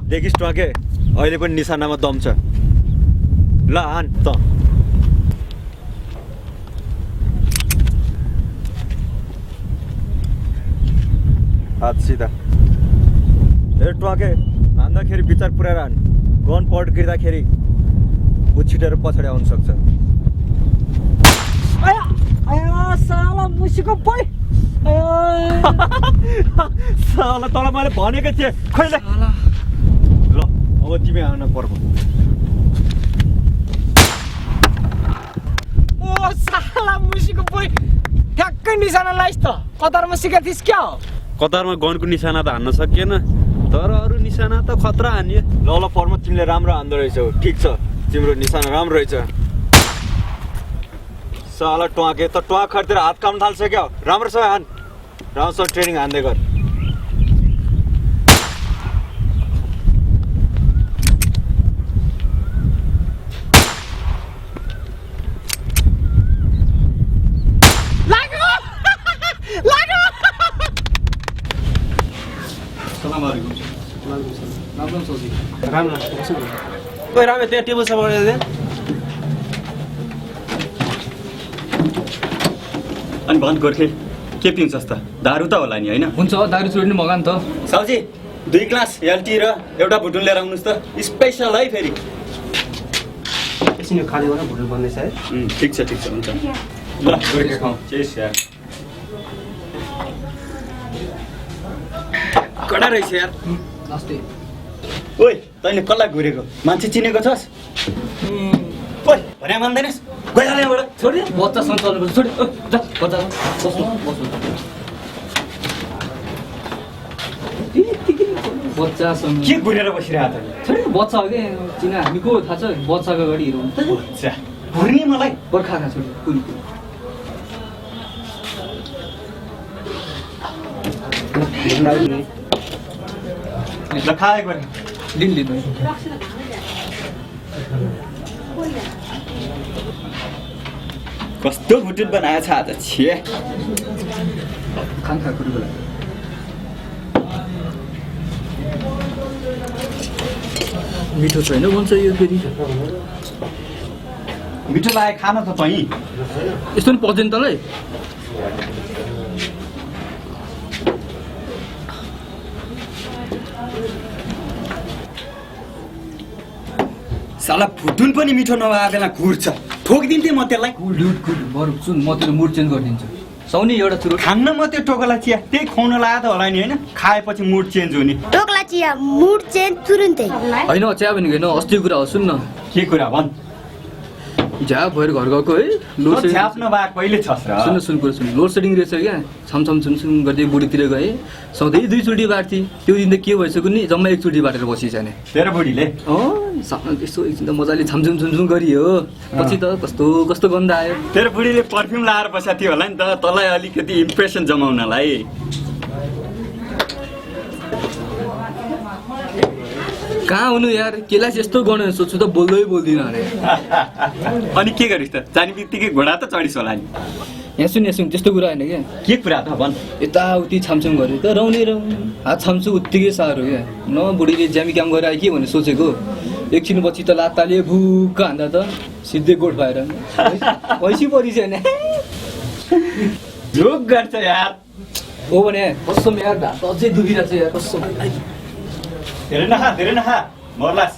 देखिस् टके अहिले पनि निशानामा दम छ ल हान त हात सिधा ए टके हान्दाखेरि विचार पुऱ्याएर हान गन पड्किँदाखेरि ऊ छिटेर पछाडि आउन सक्छ साला मुसीको पै साला तँलाई मैले भनेको थिएँ खैले ल अब तिमी आउन पर्छ ओ साला मुसीको पै ठ्याक्कै निशाना लाइस् त कतारमा सिकेको थिइस् क्या हो कतारमा गनको निशाना त हान्न सकिएन तर अरू निशाना त खतरा हानियो ल ल पर्म तिमीले राम्रो हान्दो रहेछौ ठिक छ तिम्रो निशाना राम्रो रहेछ साला ट्वाके त ट्वा खर्तिर हात काम थाल्छ क्या राम्रोसँग हान राम्रोसँग ट्रेनिङ हान्दै गर कोही राम्रो त्यहाँ टेबल छ अनि भन गोर्खे के पिउँछस् त दारु त होला नि होइन हुन्छ दारु छोड्नु मगा नि त साउजी 2 ग्लास एलटी र एउटा भुटुन लिएर आउनुहोस् त स्पेसल है फेरि एकछिन खाली गर्न भुटुन बन्दैछ है ठिक छ हुन्छ ल गोर्खे खाऊ चेस यार कडा रहेछ यार ओइ तैँले कसलाई घुरेको मान्छे चिनेको छस् ओइ भने मान्दैनस् गइहाल यहाँबाट छोडी बच्चासँग चल्नुपर्छ छोडी जा बच्चा बच्चासँग के घुरेर बसिरहेको त छोडी बच्चा हो कि चिना हामीको थाहा छ बच्चाको अगाडि हिरो हुन्छ बच्चा घुर्ने मलाई बर्खा खा छोडी कुनी ल खाए गरे लिनु कस्तो भुटुन बनाएछ आज छे खान खा कुरो लागि मिठो छैन भन्छ यो फेरि मिठो लाग्यो खान त तैँ यस्तो पनि पर्दैन तँलाई साला फुटुन पनि मिठो नभए बेला घुर्छ ठोकिदिन्थेँ म त्यसलाई बरु सुन म तेरो मुड चेन्ज गरिदिन्छु साउनी एउटा चुरो खान्न म त्यो टोकला चिया त्यही खुवाउन लाग्यो त होला नि होइन खाएपछि मुड चेन्ज हुने टोकला चिया मुड चेन्ज तुरुन्तै होइन चिया भनेको होइन अस्तिको कुरा हो सुन न के कुरा भन् झ्याप भएर घर गएको है लोड सेडिङ झ्याप नभए कहिले छस् र सुन कुरा सुन लोड सेडिङ रहेछ क्या छमछम छुमछुम गर्दै बुढीतिर गएँ सधैँ 2 चोटि बाट्थेँ त्यो दिन त के भइसक्यो नि जम्मा 1 चोटि बाटेर बसिजाने तेरो बुढीले यसो एकछिन त मजाले छमछुम छुमछुम गरियो पछि त कस्तो कस्तो गन्ध आयो तेरो बुढीले पर्फ्युम लाएर बसेको थियो होला नि त तँलाई अलिकति इम्प्रेसन जमाउनलाई कहाँ हुनु यार केलाई यस्तो गर्ने सोच्छु त बोल्दै बोल्दिनँ अरे अनि के गरिस् त जाने बित्तिकै घोडा त चढिस् होला नि यहाँ सुन त्यस्तो कुरा होइन क्या के कुरा त भन् यताउति छामछुम गऱ्यो त रौने हात छाम्छु उत्तिकै साह्रो क्या न बुढीले ज्यामी काम गरेर आयो के भने सोचेको एकछिन पछि त लात्ताले भुक्क हान्दा त सिधै गोठ भएर पैसी परिछ नि जोक गर्छ यार हो भने कसम यार ढाड अझै दुखिरहेको छ यार कसम धेरै नखा मर्लास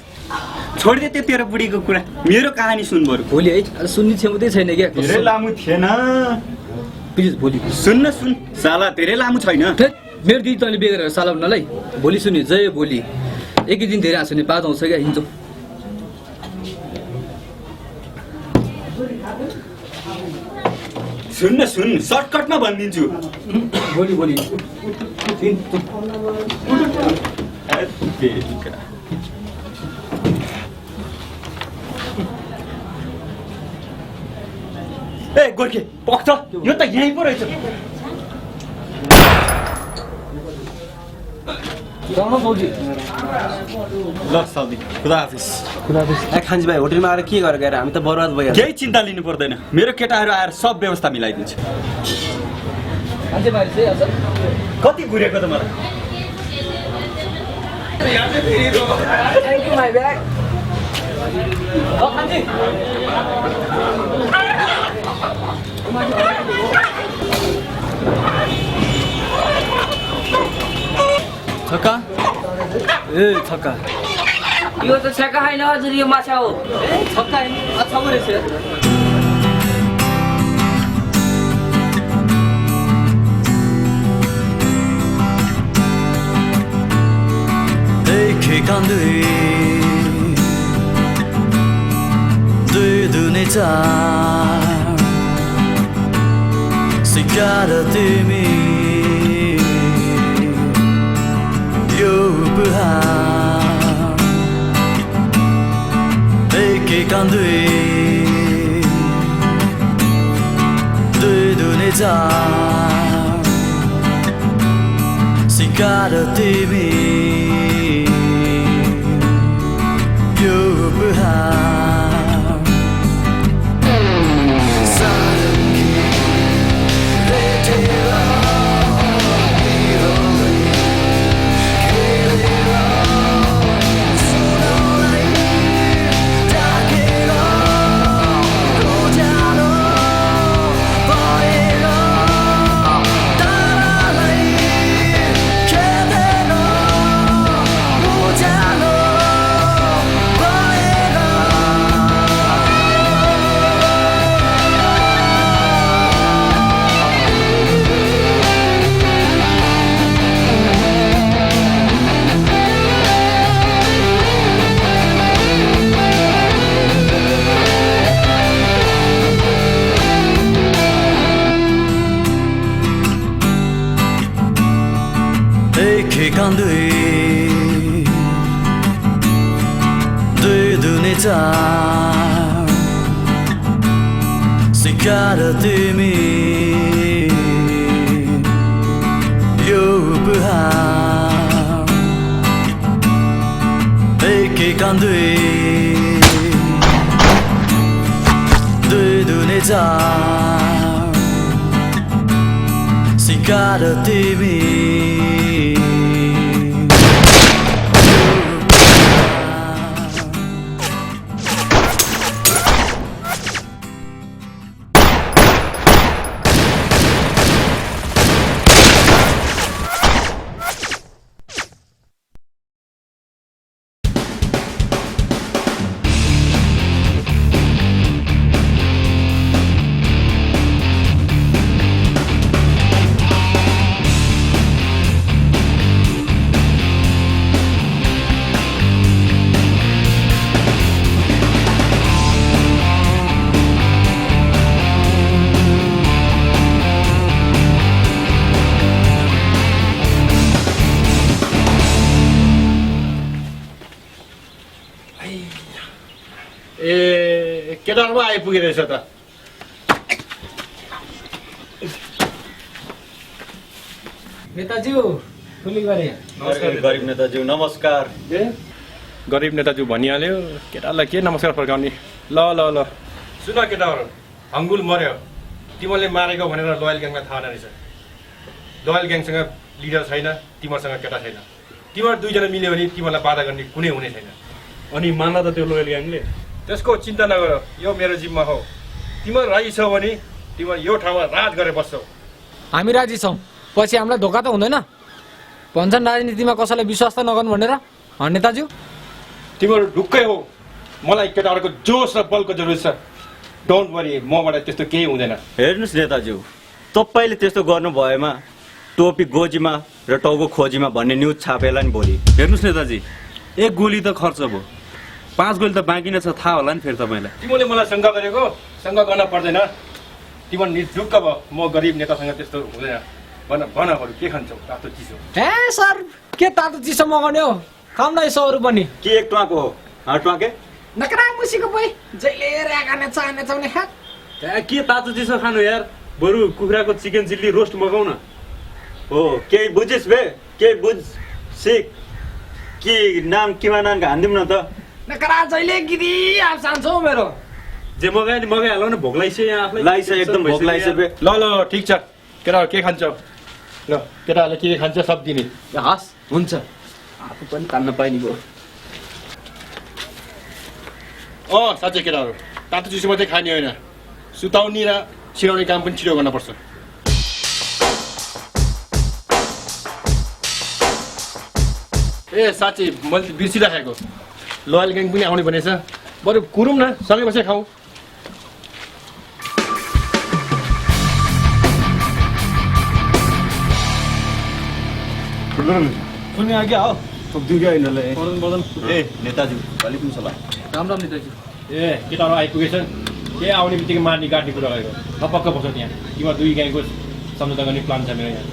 छोडिदे त्यो तेरो बुढीको कुरा मेरो कहानी सुन बरु भोलि है सुन्ने क्षमतै छैन क्या धेरै लामो थिएन प्लिज भोलि सुन्न सुन साला धेरै लामो छैन मेरो दिदी तैँले बिहे गरेर साला भन्नलाई भोलि सुन्ने जय भोलि एकै दिन धेरै हाँस्यो भने 5 आउँछ क्या हिँड्छौ सुन्न सुन सर्टकटमा भनिदिन्छु भोलि ए गोर्खे पक्छ यो त यहीँ पो रहेछ ल साउदी खुदा हाफिज खान्जी भाइ होटलमा आएर के गरेर गएर हामी त बर्बाद भइहाल्छ केही चिन्ता लिनु पर्दैन मेरो केटाहरू आएर सब व्यवस्था मिलाइदिन्छ कति घुरेको त मलाई Thank you, my bag. Oh, Kanji. छक्का ए छक्का यो त छक्का हैन हजुर यो माछा हो ए छक्का हैन अच्छा रहेछ दुई चार सिकार तिमी यो उपहार एकै कान्दुई दुई चार सिकार तिमी यो उपहार दुई चार सिकार तिमी यो उपहार एकै कान्दुई दुई चार सिकार तिमी ए केटारमा आइपुगेको रहेछ त नेताज्यू फुली गरे गरिब नेताज्यू नमस्कार। गरिब नेताज्यू भनिहाल्यो केटालाई के नमस्कार फर्काउने। ल ल ल सुन केटाहरू हङ्गुल मर्यो तिमीले मारेको भनेर लोयल ग्याङलाई थाहा रहेछ। लोयल ग्याङसँग लिडर छैन, तिमीहरूसँग केटा छैन। तिमीहरू दुईजना मिल्यो भने तिमीहरूलाई बाधा गर्ने कुनै हुने छैन। अनि मान्ला त त्यो लोयल ग्याङले त्यसको चिन्ता नगर, यो मेरो जिम्मा हो। तिमीहरू राजी छौ भने तिमीहरू यो ठाउँमा राज गरेर बस्छौ। हामी राजी छौँ, पछि हामीलाई धोका त हुँदैन। भन्छन् राजनीतिमा कसैलाई विश्वास त नगर्नु भनेर। नेताज्यू तिमीहरू ढुक्कै हो, मलाई केटाहरूको जोस र बलको जरुरत छ। डोन्ट वरी, मबाट त्यस्तो केही हुँदैन। हेर्नुहोस् नेताज्यू, तपाईँले त्यस्तो गर्नु भएमा टोपी गोजीमा र टाउको खोजीमा भन्ने न्युज छापेला नि भोलि। हेर्नुहोस् नेताजी, एक गोली त खर्च भयो, 5 गोली त बाँकी नै छ, थाहा होला नि फेरि तपाईँलाई। तिमीले मलाई शङ्का गरेको, शङ्का गर्न पर्दैन। तिमीहरू निर्जुक्क भयो, म गरिब नेतासँग त्यस्तो हुँदैन। भन भन बरु के खान्छौ, तातो चिसो? ए सर, के तातो चिसो मगाउने हो? खाउँ न यसोहरू पनि। के एक टुवाको हो? टुवाके नकरा मुसीको पै जहिले रागाने चाहने चाउने खा। के तातो चिसो खानु यार, बरु कुखुराको चिकन चिल्ली रोस्ट मगाउ न। हो केही बुझिस् बे, केही बुझ सिक कि नाम किमा नाम हान्दिउँ न त। नकरा जहिले गिरी आप चाहन्छौ मेरो। जे मगायो नि मगाइहालौ न, भोक लागिसक्यो यहाँ आफूलाई। लाइस एकदम भोक लागिसक्यो बे। ल ल ठिक छ, केटाहरू के खान्छौ? ल केटाहरूले के खान्छ सब दिने। हस् हुन्छ, आफू पनि तान्न पाइने भयो। साँच्चै केटाहरू तातो चिसो मात्रै खाने होइन, सुताउने र छिराउने काम पनि छिटो गर्नुपर्छ। ए साँच्चै मैले त बिर्सिराखेको, लोयल ग्याङ पनि आउने भनेछ। बरु कुरौँ न, सँगै बसेर खाउँ। सुन्ने आ क्या हो सक्दियो क्या यिनीहरूले। ए नेताज्यू वालेकुम सलाम। राम राम नेताजी। ए केटाहरू आइपुगेछन्, के आउने बित्तिकै मार्ने काट्ने कुरा गरेको नपक्क बस्छ त्यहाँ। तिमीहरू दुई ग्याङको सम्झौता गर्ने प्लान छ मेरो यहाँ।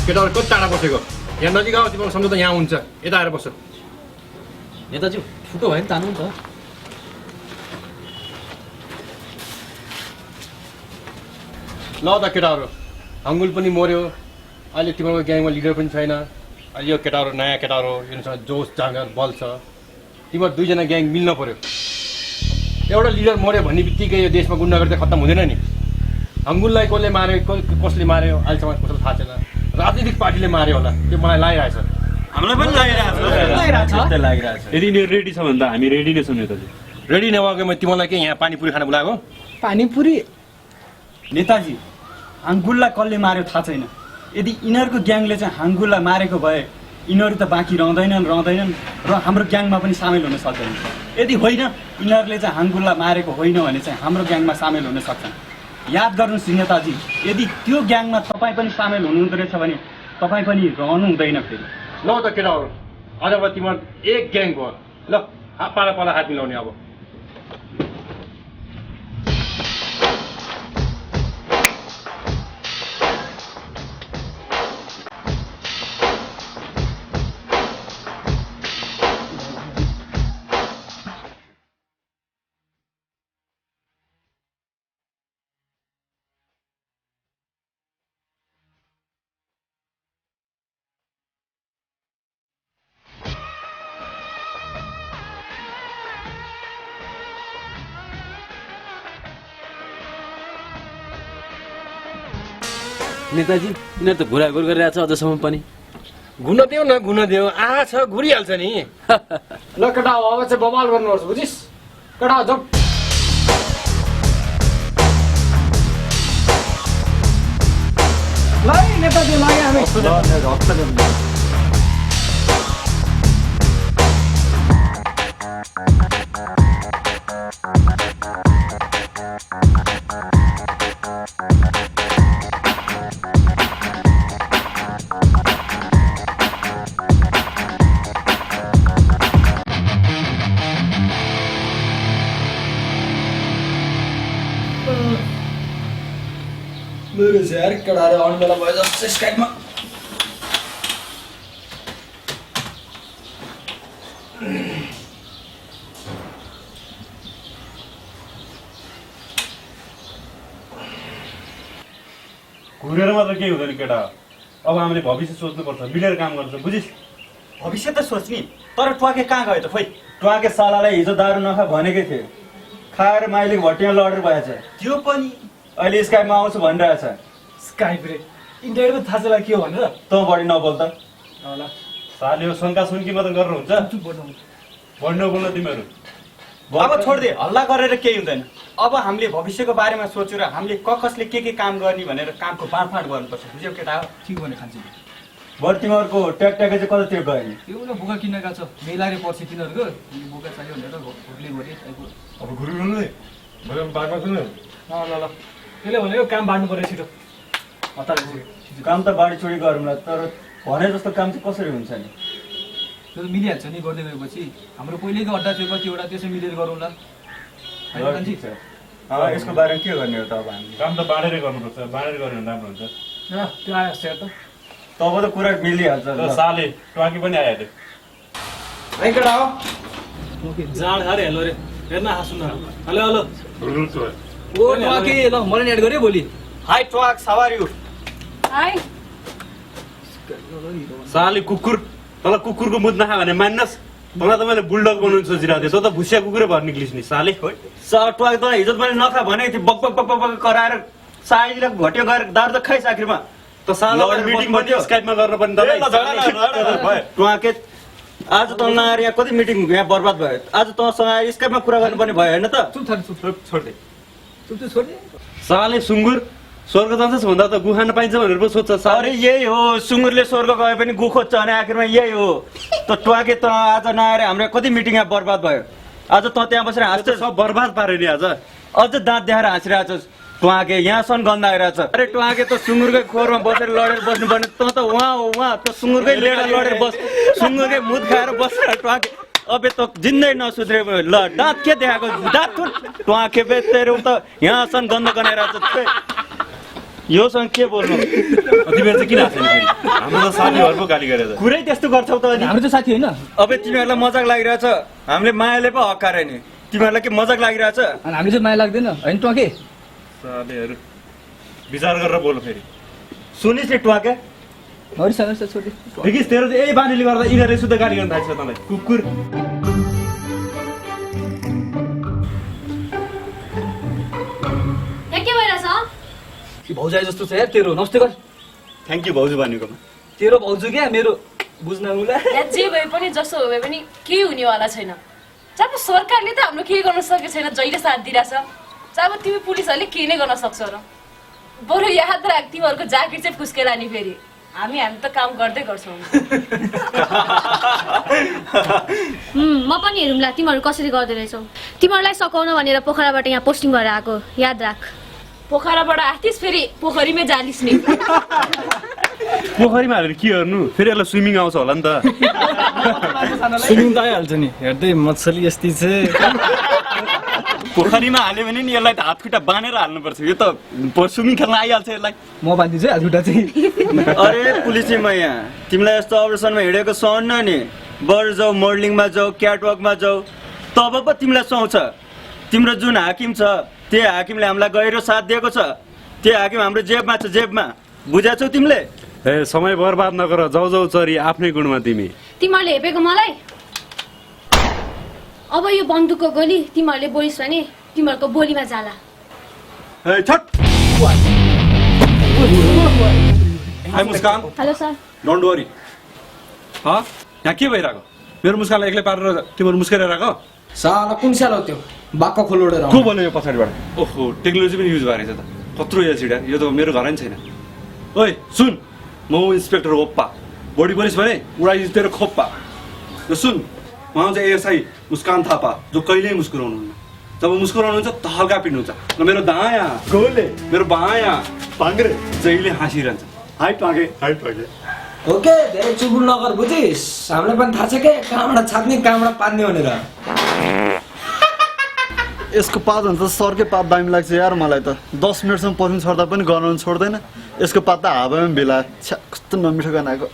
केटाहरू कति टाढा बसेको? यहाँ नजिक आऊ, तिमीहरूको सम्झौता यहाँ हुन्छ, यता आएर बस्छ। नेताजी फुटो भयो नि तान्नु त। ल त केटाहरू, हङ्गुल पनि मर्यो, अहिले तिमीहरूको ग्याङमा लिडर पनि छैन। अहिले यो केटाहरू नयाँ केटाहरू, यिनीसँग जोस जाँगर बल छ। तिमीहरू दुईजना ग्याङ मिल्न पर्यो। एउटा लिडर मर्यो भन्ने बित्तिकै यो देशमा गुन्डागर्दी त खत्तम हुँदैन नि। हङ्गुललाई कसले मार्यो, कसले मार्यो अहिलेसम्म कसैलाई थाहा छैन। राजनीतिक पार्टीले मार्यो होला, त्यो मलाई लागिरहेछ। हामीलाई पनि लागिरहेछ। यदि यिनीहरू रेडी छ भने त हामी रेडी नै छौँ नेताजी। रेडी नभएकोमा तिमीलाई के यहाँ पानीपुरी खान बोलाएको? पानीपुरी? नेताजी, हाङगुललाई कसले मार्यो थाहा छैन। यदि यिनीहरूको ग्याङले चाहिँ हाङगुललाई मारेको भए यिनीहरू त बाँकी रहँदैनन् र हाम्रो ग्याङमा पनि सामेल हुन सक्दैन। यदि होइन यिनीहरूले चाहिँ हाङगुललाई मारेको होइन भने चाहिँ हाम्रो ग्याङमा सामेल हुन सक्छन्। याद गर्नुहोस् नेताजी, यदि त्यो ग्याङमा तपाईँ पनि सामेल हुनुहुँदो रहेछ भने तपाईँ पनि रहनु हुँदैन फेरि। ल त केटाहरू, अझबाट तिमीहरू एक ग्याङ भयो। ल पाला पाला हात मिलाउने अब। नेताजी यिनीहरू त घुराघुर गरिरहेको छ अझसम्म पनि। घुन देऊ न, घुन देऊ, छ घुरिहाल्छ नि। ल केटा अब चाहिँ बवाल गर्नुहोस्, बुझिस्? केटा जाऊ। ल नेताजी लाग्यो हामी। यार केटाहरू आउने बेला भयो जस्तो स्काइपमा घुरेर मात्र केही हुँदैन केटा। अब हामीले भविष्य सोच्नुपर्छ, मिलेर काम गर्छ, बुझिस्? भविष्य त सोच्ने, तर ट्वाके कहाँ गयो त खोइ? ट्वाके सालालाई हिजो दारू नखा भनेकै थियो, खाएर माइली भट्टीमा लडेर भएछ। त्यो पनि अहिले स्काइपमा आउँछु भनिरहेछ। स्काइप रे इन्टरनेटको थाहा छैन के हो भनेर त बढी नबोल त। ल साल्यो शङ्का सुन्की मात्र गर्नुहुन्छ? भन्नु बोल्न तिमीहरू। अब छोडिदे, हल्ला गरेर केही हुँदैन। अब हामीले भविष्यको बारेमा सोचेर हामीले कसले के काम गर्ने भनेर कामको बाँडफाँड गर्नुपर्छ, बुझ्यौ केटा? ठिक भने खान्छ बरु तिमीहरूको ट्याकट्याके चाहिँ कतातिर गयो नि? त्यो न बोका किनेका छ मेलारे पर्छ तिनीहरूको बोका चाहियो भनेर होटले गरे अब गुरुले मैले बागमा सुन्नु ल ल ल त्यसले भनेको काम बाँड्नु पर्यो छिटो काम त बाढी चोरी गरौँला, तर भने जस्तो काम चाहिँ कसरी हुन्छ नि? त्यो त मिलिहाल्छ नि गर्दै गएपछि। हाम्रो पहिलेको अड्डा थियो कतिवटा त्यसै मिलेर गरौँला। ठिक छ, यसको बारेमा के गर्ने हो त? अब हामी काम त बाँडेरै गर्नुपर्छ, बाँडेर गर्यो भने राम्रो हुन्छ। त्यो आयो अस्ति त तब त कुरा मिलिहाल्छ। साले ट्वाकी पनि आइहाल्यो। है केटा हो ओके जाँड खाएर हेलो रे हेर्न हाँसु न। हेलो हेलो ओ ट्वाकी ल मलाई एड गऱ्यो भोलि। हाई ट्वाक, हाउ आर यु? हाई साले कुकुर, तँलाई कुकुरको मुद नखा भने मान्नस्? तँलाई त मैले बुलडग बनाउनु सोचिरहेको थिएँ, तँ त भुसिया कुकुरै भएर निक्लिस् नि साले। ट्वाक त हिजो मैले नखा भनेको थिएँ, बक बक बक बक कराएर साइजले घट्यो गएर दारू त खाइस आखिरमा। त साला मिटिङ भन्यो स्काइपमा गर्न पनि ट्वाके आज त नआएर यहाँ कति मिटिङ यहाँ बर्बाद भयो। आज तँसँग आएर स्काइपमा कुरा गर्नुपर्ने भयो होइन त? छोड्दे साले सुँगुर स्वर्ग जान्छस् भन्दा त गु खान पाइन्छ भनेर पो सोध्छ। अरे यही हो, सुँगुरले स्वर्ग गए पनि गु खोज्छ भने आखिरमा यही हो। त ट्वाके त आज नआएर हाम्रो कति मिटिङ यहाँ बर्बाद भयो। आज त त्यहाँ बसेर हाँस्छ, सब बर्बाद पार्यो नि आज। अझ दाँत देखाएर हाँसिरहेछस्। ट्वाके यहाँसम्म गन्ध आइरहेछ। अरे ट्वाके त सुँगुरकै खोरमा बसेर लडेर बस्नुपर्ने, त त उहाँ हो उहाँ त सुँगुरकै लेडा लडेर बस, सुँगुरकै मुद खाएर बसेर ट्वाके। अबे त जिन्दै नसुध्रे ल दाँत के देखाएको दाँत ट्वाके बे तेरो त यहाँसम्म गन्ध गनाइरहेछ। योसँग के बोल्नु? तिमीहरू चाहिँ किन हाँस्छौ फेरि? हाम्रो त साथीहरूको गाली गरेर कुरै त्यस्तो गर्छौ त? हाम्रो त साथी होइन। अबे तिमीहरूलाई मजाक लागिरहेछ, हामीले मायाले पो हकारे नि। तिमीहरूलाई के मजाक लागिरहेछ? अनि हामीले चाहिँ माया लाग्दैन होइन ट्वाके? सालेहरू विचार गरेर बोल फेरि। सुनिस् नि ट्वाके? हरि सानो छोडी देखिस् तेरो यही बानीले गर्दा यिनीहरूले शुद्ध गाली गर्न थाल्छ तँलाई कुकुर। के भइरहेछ? भाउजू जस्तो छ यार तेरो, नमस्ते गर। थ्याङ्क यू भाउजू भनेकोमा। तेरो भाउजू क्या मेरो बुझ्न उला। जे भए पनि जसो भए पनि केही हुनेवाला छैन। जब सरकारले त हाम्रो केही गर्न सकेको छैन, जहिले साथ दिइरहेछ। अब तिमी पुलिसहरूले के नै गर्न सक्छौ र? बरु याद राख तिमीहरूको जागिर चाहिँ फुस्केला नि फेरि। हामी त काम गर्दै गर्छौँ। म पनि हेरौँला तिमीहरू कसरी गर्दै रहेछौ। तिमीहरूलाई सकाउन भनेर पोखराबाट यहाँ पोस्टिङ गरेर आएको, याद राख। पोखराबाट आथिस् फेरि पोखरीमै जालिस् नि। पोखरीमा हालेर के गर्नु? फेरि यसलाई स्विमिङ आउँछ होला नि त। स्विमिङ त आइहाल्छ नि, हेर्दै मछली यस्तै छ। पोखरीमा हाल्यो भने नि यसलाई त हात खुट्टा बाँधेर हाल्नुपर्छ। यो त स्विमिङ खेल्न आइहाल्छ यसलाई। म बाँधिदिन्छु हात खुट्टा चाहिँ। अरे पुलिस म यहाँ तिमीलाई यस्तो अवसरमा हिँडेको सुहाउन्न नि। बरु जाऊ मोडलिङमा जाऊ, क्याटवकमा जाऊ, तब पो तिमीलाई सुहाउँछ। तिम्रो जुन हाकिम छ त्यो हाकिमले हामीलाई गहिरो साथ दिएको छ। त्यो हाकिम हाम्रो जेबमा छ, जेबमा। बुझाछौ तिमीले? ए समय बर्बाद नगर, जाउ जाउ चरी आफ्नै गुणमा तिमी। तिमीहरूले हेपेको मलाई अब यो बन्दुकको गोली तिमीहरूले बोलिस् भने तिमीहरूको बोलीमा जाला। High Muskan. Hello sir. Don't worry. यहाँ के भइरहेको? मेरो मुस्कानलाई एक्लै पारेर तिमीहरू मुस्काइरहेको? साला कुन साल हो त्यो? बाक्क खोलोडेर को बोल्यो यो पछाडिबाट? ओहो टेक्नोलोजी पनि युज भएर त कत्रो एलसिडी। यो त मेरो घर नि छैन। ओइ सुन, म इन्सपेक्टर ओप्पा। बढी बोलिस् भने उडाइदिन्छु तेरो खोप्पा। र सुन, उहाँ चाहिँ एएसआई मुस्कान थापा, जो कहिल्यै मुस्कुराउनुहुन्न। जब मुस्कुराउनुहुन्छ त हल्का पिट्नुहुन्छ। र मेरो दायाँ गोले, मेरो बायाँ पाङ्ग्रे जहिले हाँसिरहन्छ। हाई पाङ्गे, हाई पाङ्गे। ओके, धेरै चुबुल नगर बुझिस्। हामीलाई पनि थाहा छ के कहाँबाट छाप्ने कहाँबाट पार्ने भनेर। यसको पात भन्छ सरकै पात दामी लाग्छ यार मलाई त 10 मिनटसम्म पर्फिङ छोड्दा पनि गनाउनु छोड्दैन यसको पात त हावामा बेला कस्तो नमिठो गनाएको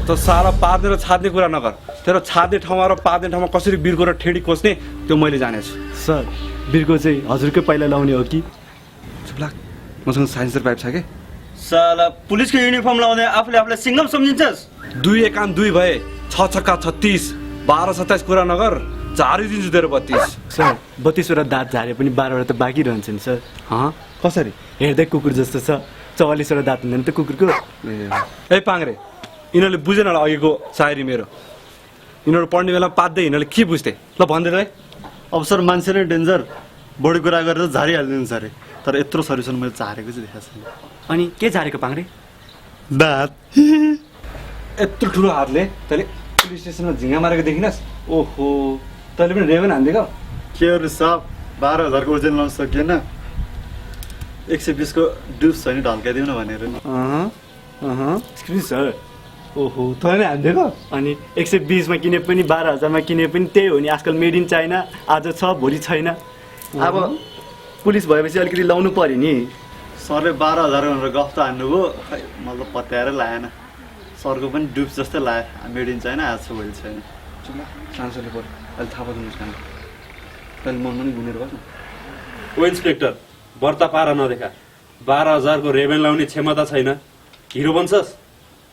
त सारा पार्ने र छाड्ने कुरा नगर तेरो छाड्ने ठाउँमा र पार्ने ठाउँमा कसरी बिर्को र ठेडी कोस्ने त्यो मैले जानेछु सर बिर्को चाहिँ हजुरकै पहिला लाउने हो कि चुप लाग मसँग साइन्सर पाइप छ के साला पुलिसको युनिफर्म लाउँदै आफूले आफूलाई सिङ्गम सम्झिन्छस् 2 1 2 भए 6 छक्का 36 12 27 कुरा नगर झारिदिन्छु तेरो 32 सर 32 वटा दाँत झारे पनि 12 वटा त बाँकी रहन्छ नि सर कसरी हेर्दै कुकुर जस्तो छ 44 वटा दाँत हुँदैन त कुकुरको ए पाङ्रे यिनीहरूले बुझेन होला अघिको सायरी मेरो यिनीहरू पढ्ने बेला पात्दै यिनीहरूले के बुझ्थे ल भन्दै है अब सर मान्छे नै डेन्जर बढी कुरा गरेर झारिहालिदिन्छ अरे तर यत्रो सल्युसन मैले झारेको चाहिँ देखाएको छैन अनि के झारेको पाङ्रे दाँत यत्रो ठुलो हातले तैँले पुलिस स्टेसनमा झिङ्गा मारेको देखिनस् ओहो तैँले पनि रेवन हान्दिएको के अरे साहब 12,000 को ओजन लाउन सकिएन 120 को ड्युस छैन ढल्काइदिउँ न भनेर एक्सक्युज सर ओहो तैँले हान्दिएको अनि 120 मा किने पनि 12,000 मा किने पनि त्यही हो नि आजकल मेड इन चाइना आज छ भोलि छैन अब पुलिस भएपछि अलिकति लाउनु पर्यो नि सरले 12,000 भनेर गफ त हान्नुभयो खै मतलब पत्याएर लाएन सरको पनि ड्युप्स जस्तै लाग्यो मेड इन चाइना आज छ भोलि छैन सान्सोले पऱ्यो अहिले थाहा पाउँदैन मुस्कान तैँले मनमा नि गुनेर बस्नु ओ इन्सपेक्टर व्रत पारा नदेखा 12,000 को रेभेन लाउने क्षमता छैन हिरो बन्छस्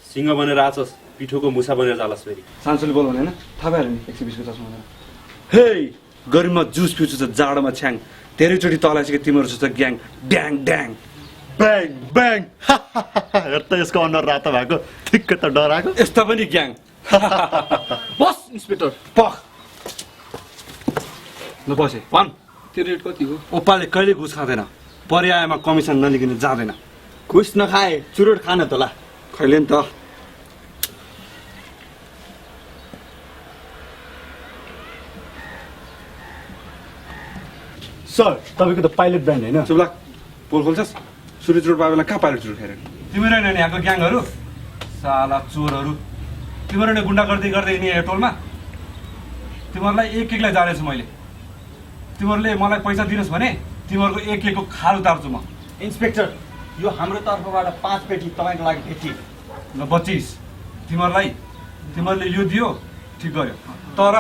सिंह बनेर आछस् पिठोको मुसा बनेर जालस् फेरि सान्सोले बोल भने होइन थाहा भइहाल्यो नि 120 को चस्मा भनेर हे गरिबमा जुस पिउँछु छ जाडोमा छ्याङ धेरैचोटि तलाइसके तिमीहरू जस्तो ग्याङ ड्याङ ड्याङ ब्याङ ब्याङ हेर त यसको अनुहार रातो भएको ठिक्क त डराएको यस्ता पनि ग्याङ बस इन्सपेक्टर पख ल बसे भन त्यो रेट कति हो ओपाले कहिले घुस खाँदैन पर्यायमा कमिसन नलिकन जाँदैन घुस नखाए चुरोट खान त ला खैले नि त सर तपाईँको त पाइलट ब्रान्ड होइन चुप लाग पोल खोल्छस् सूर्य चुरोट पाएला कहाँ पाइलट चुरोट खाएर तिमीहरू नै यहाँको ग्याङहरू साला चोरहरू तिमीहरू नै गुन्डा गर्दै गर्दै नि टोलमा तिमीहरूलाई एक एकलाई जानेछु मैले तिमीहरूले मलाई पैसा दिनुहोस् भने तिमीहरूको एक एकको खाल उतार्छु म इन्सपेक्टर यो हाम्रो तर्फबाट 5 पेटी तपाईँको लागि भेटी ल 25 तिमीहरूले यो दियो ठिक गर्यो तर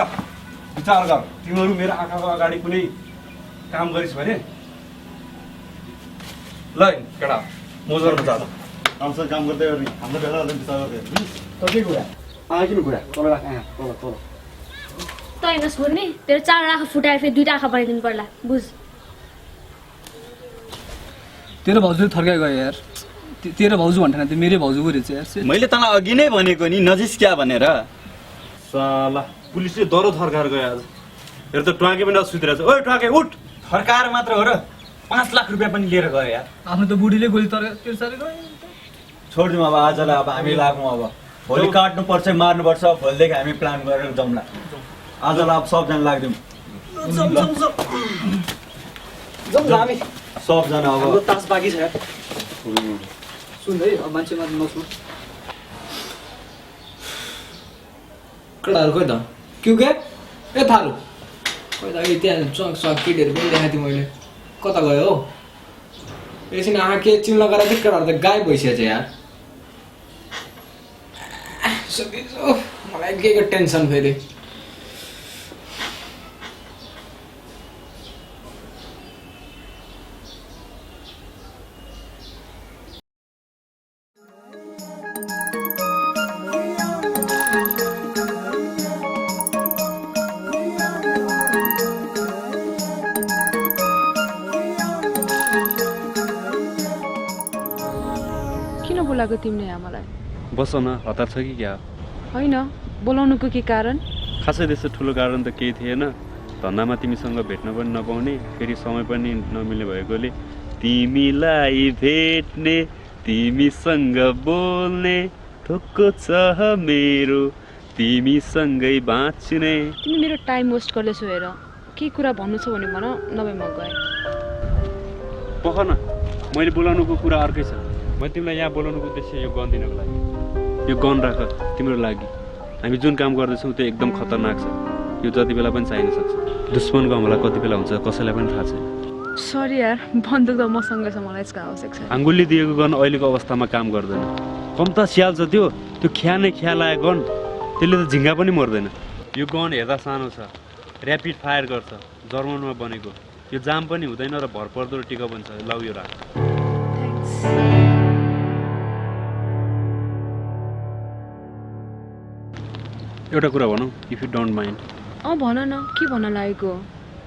विचार गर तिमीहरू मेरो आँखाको अगाडि कुनै काम गरिस् भने ल केटा मोजरमा जाँदा आउँछ काम गर्दै गर्ने हाम्रो बेला विचार गर्दै त के कुरा किन कुरा तल राख तल तल त होइन छोड्ने तेरो 4 आँखा फुटाएर फेरि 2 आँखा बनाइदिनु पर्ला बुझ तेरो भाउजूले थर्काइ गयो यार तेरो भाउजू भन्दैन त्यो मेरै भाउजूको रहेछ यार मैले तँलाई अघि नै भनेको नि नजिस्क्या भनेर साला पुलिसले दरो थर्काएर गयो आज हेर त ट्वाके पनि सुतिरहेछ ओइ ट्वाके उठ फर्काएर मात्र हो र 5 लाख रुपियाँ पनि लिएर गयो यार आफ्नो त बुढीले गोली तर्का त्यो सारे गयो छोडिदिउँ अब आजलाई अब हामी लाग्छौँ अब भोलि काट्नु पर्छ मार्नु पर्छ भोलिदेखि हामी प्लान गरेर जाउँला आजलाई अब सबजना लाग्दिउँ हामी सबजना अब तास बाँकी छ यार सुन है अब मान्छे मार्नु नसुन केटाहरू खोइ त क्यु के ए थारू खोइ त अघि त्यहाँ चक किटहरू पनि देखाएको थिएँ मैले कता गयो हो एकछिन आँखा के चिल्ला गरेर चाहिँ केटाहरू त गायब भइसकेको छ यार मलाई के टेन्सन फेरि किन बोलाएको तिमीले यहाँ मलाई बस न हतार छ कि क्या होइन बोलाउनुको के कारण खासै त्यस्तो ठुलो कारण त केही थिएन धन्दामा तिमीसँग भेट्न पनि नपाउने फेरि समय पनि नमिल्ने भएकोले तिमीलाई भेट्ने तिमीसँग बोल्ने थोक्को छ मेरो तिमीसँगै बाँच्ने तिमी मेरो टाइम वेस्ट गर्दैछौ हेर के कुरा भन्नु छ भने भन नभए म गएँ पख न मैले बोलाउनुको कुरा अर्कै छ मैले तिमीलाई यहाँ बोलाउनुको उद्देश्य यो गन दिनको लागि यो गन राख तिम्रो लागि हामी जुन काम गर्दैछौँ त्यो एकदम खतरनाक छ यो जति बेला पनि चाहिन सक्छ दुश्मनको हमला कति बेला हुन्छ कसैलाई पनि थाहा छैन सरी यार बन्दुक त मसँग छ मलाई यसको आवश्यक छ आङ्गुलले दिएको गन अहिलेको अवस्थामा काम गर्दैन कम त स्याल छ त्यो ख्यानै ख्याल आयो गन त्यसले त झिङ्गा पनि मर्दैन यो गन हेर्दा सानो छ ऱ्यापिड फायर गर्छ जर्मनमा बनेको यो जाम पनि हुँदैन र भरपर्दो र टिकाउ पनि छ लौ यो राख एउटा कुरा भनौँ इफ यु डोन्ट माइन्ड भन न के भन्न लागेको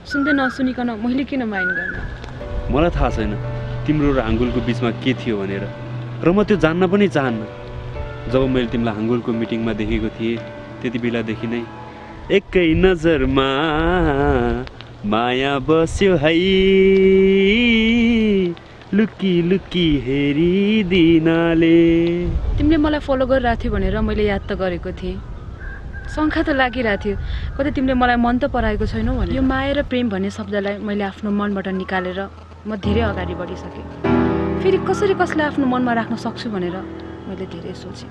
सुन्दै नसुनिकन मैले किन माइन्ड गर्ने मलाई थाहा छैन तिम्रो र हाङ्गुलको बिचमा के थियो भनेर र म त्यो जान्न पनि चाहन्न जब मैले तिमीलाई हाङ्गुलको मिटिङमा देखेको थिएँ त्यति बेलादेखि नै एकै नजरमा माया बस्यो है लुकी लुकी हेरिदिनाले तिमीले मलाई फलो गरिरहेको थियो भनेर मैले याद त गरेको थिएँ शङ्का त लागिरहेको थियो कतै तिमीले मलाई मन त पराएको छैनौ भने यो माया र प्रेम भन्ने शब्दलाई मैले आफ्नो मनबाट निकालेर म धेरै अगाडि बढिसकेँ फेरि कसरी कसलाई आफ्नो मनमा राख्न सक्छु भनेर मैले धेरै सोचेँ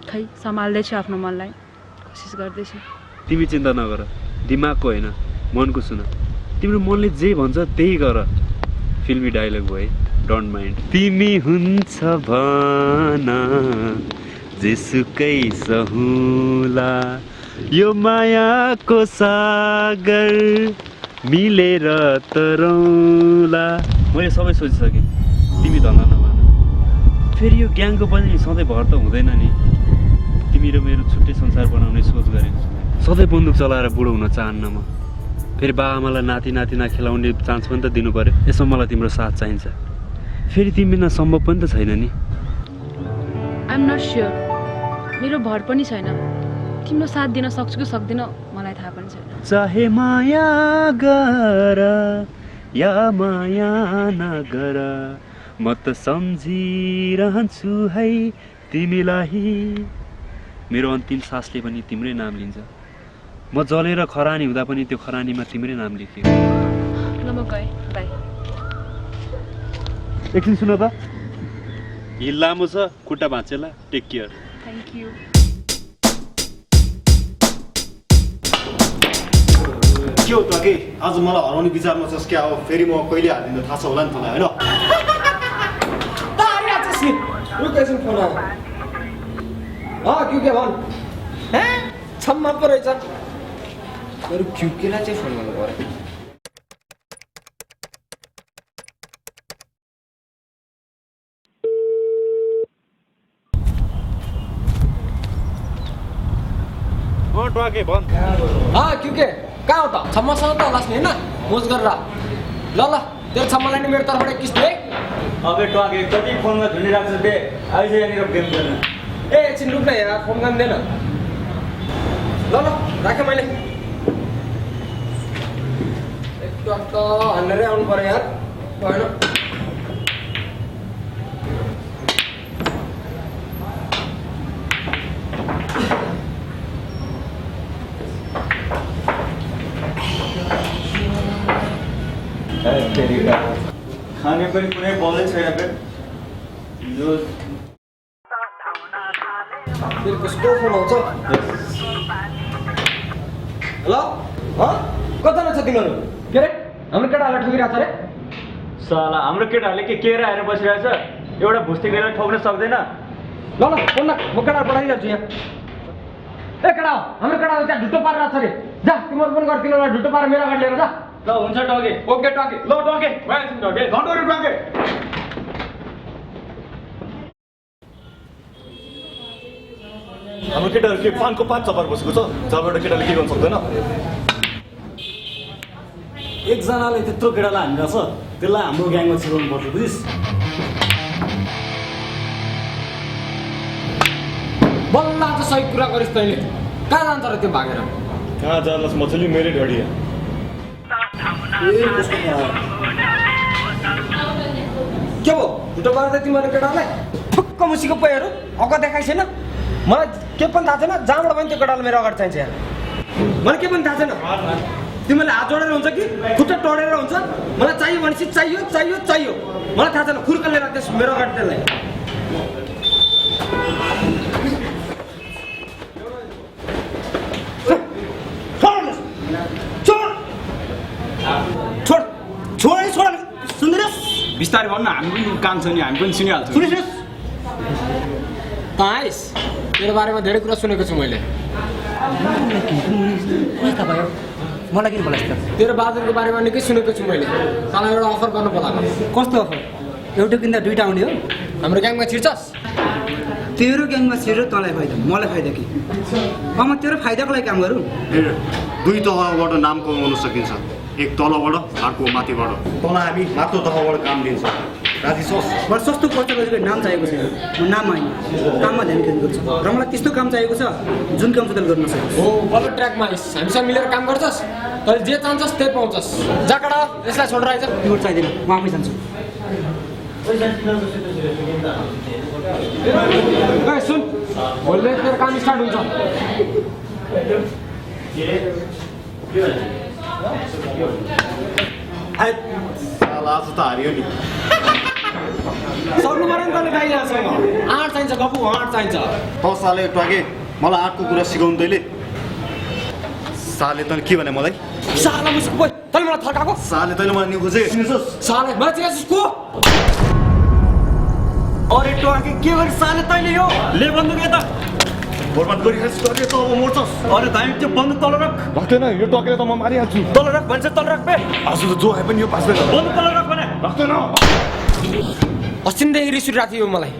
खै सम्हाल्दैछु आफ्नो मनलाई कोसिस गर्दैछु तिमी चिन्ता नगर दिमागको होइन मनको सुन तिम्रो मनले जे भन्छ त्यही गर फिल्मी डायलग भयो डोन्ट माइन्ड तिमी हुन्छ भन जेसुकै सहुला यो मायाको सागर मिलेर तरौला मैले सबै सोचिसकेँ तिमी धन्दा नमान फेरि यो ग्याङको पनि सधैँ भर त हुँदैन नि तिमी र मेरो छुट्टै संसार बनाउने सोच गरेको सधैँ बन्दुक चलाएर बुढो हुन चाहन्न म फेरि बाआमालाई नाति नातिना खेलाउने चान्स पनि त दिनु पर्यो यसमा मलाई तिम्रो साथ चाहिन्छ फेरि तिमी बिना सम्भव पनि त छैन नि आइ एम नट स्योर मेरो भर पनि छैन तिम्रो साथ दिन सक्छु कि सक्दिनँ मलाई थाहा पनि छैन चाहे माया गर या माया नगर म त सम्झिरहन्छु है तिमीलाई मेरो अन्तिम सासले पनि तिम्रै नाम लिन्छ म जलेर खरानी हुँदा पनि त्यो खरानीमा तिम्रै नाम लेखियो ल म गएँ बाई एकछिन सुन त हिल लामो छ खुट्टा भाँचेला टेक केयर थ्याङ्क यू के हो त के आज मलाई हराउने विचारमा छस् क्या हो फेरि म कहिले हालिदिनु थाहा छ होला नि तँलाई होइन के भन् छम्मा पो रहेछ बरु क्युकेलाई चाहिँ फोन गर्नु पर्यो टुवाके भन् क्युके कहाँ हो त छम्मासँग त हलास्ने होइन मोज गरेर ल ल तेरो छम्मालाई नि मेरो तर्फबाट किस दे अबे टुवाके कति फोनमा झुन्डिरहेको छ बे आइज यहाँनिर गेम खेल्नु ए एकछिन रुक न यार फोन गर्दैन ल ल राखेँ मैले एकपल्ट हान्नेरै आउनु पर्यो यार भएन खाने पनि कुनै बलै छैन कसको फोन आउँछ हेलो कता रहेछ तिमीहरू के अरे हाम्रो केटाहरूलाई ठोकिरहेको छ अरे साला हाम्रो केटाहरूले के केरा आएर बसिरहेछ एउटा भुस्ती केटालाई ठोक्न सक्दैन ल ल फोन ल म केटाहरू पठाइदिन्छु यहाँ ए केटा हाम्रो केटाहरू त्यहाँ ढुट्टो पारेर छ अरे जा तिमीहरू पनि गर तिनीहरूलाई ढुट्टो पारेर मेरो अगाडि लिएर जा ल हुन्छ टके ओके टके ल टके भइहाल्छ टके घन्टोहरू टके हाम्रो केटाहरू के फानको पात चपार बसेको छ जब एउटा केटाले के गर्नु सक्दैन एकजनाले त्यत्रो केटालाई हानिरहेछ त्यसलाई हाम्रो ग्याङमा छिराउनु पर्छ बुझिस् बल्ल आज सही कुरा गरिस् तैँले कहाँ जान्छ र त्यो भागेर कहाँ जानुहोस् म चाहिँ मेरै ढडिया के भयो ढुटो पार्दै तिमीहरू केटालाई ठुक्क मुसीको पैहरू अग देखाइ छैन मलाई के पनि थाहा छैन जहाँबाट पनि त्यो केटालाई मेरो अगाडि चाहिन्छ यहाँ मलाई के पनि थाहा छैन तिमीहरूले हात जोडेर हुन्छ कि खुट्टा टोडेर हुन्छ मलाई चाहियो भनेपछि चाहियो चाहियो चाहियो मलाई थाहा छैन खुर्कले राख्दैछ मेरो अगाडि त्यसलाई बिस्तारै भन्नु हामी पनि काम छ नि हामी पनि सुनिहाल्छौँ ताइस तेरो बारेमा धेरै कुरा सुनेको छु मैले मलाई किन बोलाइस् त तेरो बाजेको बारेमा निकै सुनेको छु मैले तँलाई एउटा अफर गर्नु बोलाएको कस्तो अफर एउटा किन्दा दुईटा आउने हो हाम्रो ग्याङमा छिर्छस् तेरो ग्याङमा छिरेर तँलाई फाइदा मलाई फाइदा के अब म तेरो फाइदाको लागि काम गरौँ दुई तहबाट नाम कमाउन सकिन्छ एक तलबाट अर्को माथिबाट तल हामी माथिल्लो तहबाट काम लिन्छ राति सोच मलाई सस्तो खर्च गरेको नाम चाहिएको छैन म नाम होइन काममा ध्यान केन्द्रित गर्छु र मलाई त्यस्तो काम चाहिएको छ जुन काम चाहिँ गर्न सक्छ हो बल्ल ट्र्याकमा आइस हामीसँग मिलेर काम गर्छस् तैँले जे चाहन्छस् त्यही पाउँछस् जाकडा यसलाई छोडेर आइज तिम्रो चाहिँदैन म आफै जान्छु सुन भोलि तेरो काम स्टार्ट हुन्छ आज त हारियो नि सक्नु पऱ्यो नि तैँले गाइरहेसँग आँट चाहिन्छ गफु आँट चाहिन्छ त साले ट्वाके मलाई आँटको कुरा सिकाउनु तैँले साले तैँले के भने मलाई साला मुसको बोल तैँले मलाई थर्काएको साले तैँले मलाई निखोजे साले मलाई चिया को अरे टोके के गरी साले तैँले यो ले बन्दुक यता बर्बाद गरिरहेछ टके त अब मर्छस् अरे दामी त्यो बन्दुक तल राख राख्दैन यो टकेले त म मारिहाल्छु तल राख भन्छ तल राख बे आज त जो आए पनि यो बाँच्दैन बन्दुक तल राख भने राख्दैन अस्तिदेखि रिस उठिरहेको थियो मलाई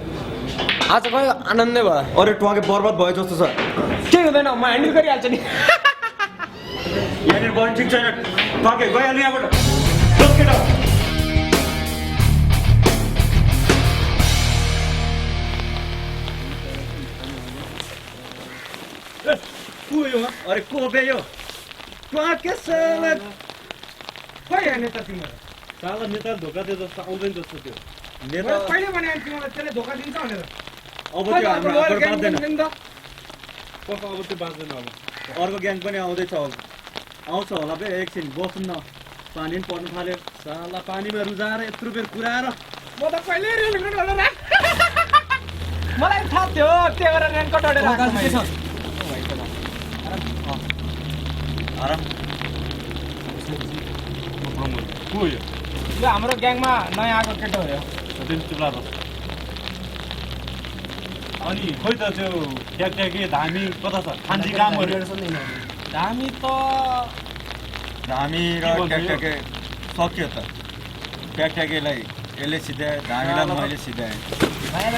आज गयो आनन्दै भयो अरे टोके बर्बाद भयो जस्तो छ केही हुँदैन म ह्यान्डल गरिहाल्छु नि यहाँनिर बन्द ठिक छैन टोके गइहाल्नु यहाँबाट लस केटा अरे को बे यो टोके साला खोइ नेता तिम्रो साला नेता धोका दियो जस्तो आउँदैन जस्तो त्यो नेता कहिले भने तिमीलाई त्यसले धोका दिन्छ भनेर अब त्यो हाम्रो हातबाट बाँच्दैन कसो अब त्यो बाँच्दैन अब अर्को ग्याङ पनि आउँदैछ अब आउँछ होला बे एकछिन बस्नु न पानी पनि पर्नु थाल्यो साला पानीमा रुजाएर यत्रो बेर कुराएर म त कहिले रेनकोट ओढेर मलाई थाहा थियो त्यही भएर रेनकोट ओढेर आराम को यो यो हाम्रो ग्याङमा नयाँ आएको केटो हो अनि खोइ त त्यो ट्याकट्याके धामी कता छ खान्जी कामहरू धामी त धामी र ट्याकट्याके सक्यो त ट्याकट्याकेलाई यसले सिधायो धामीलाई मैले सिधाएँ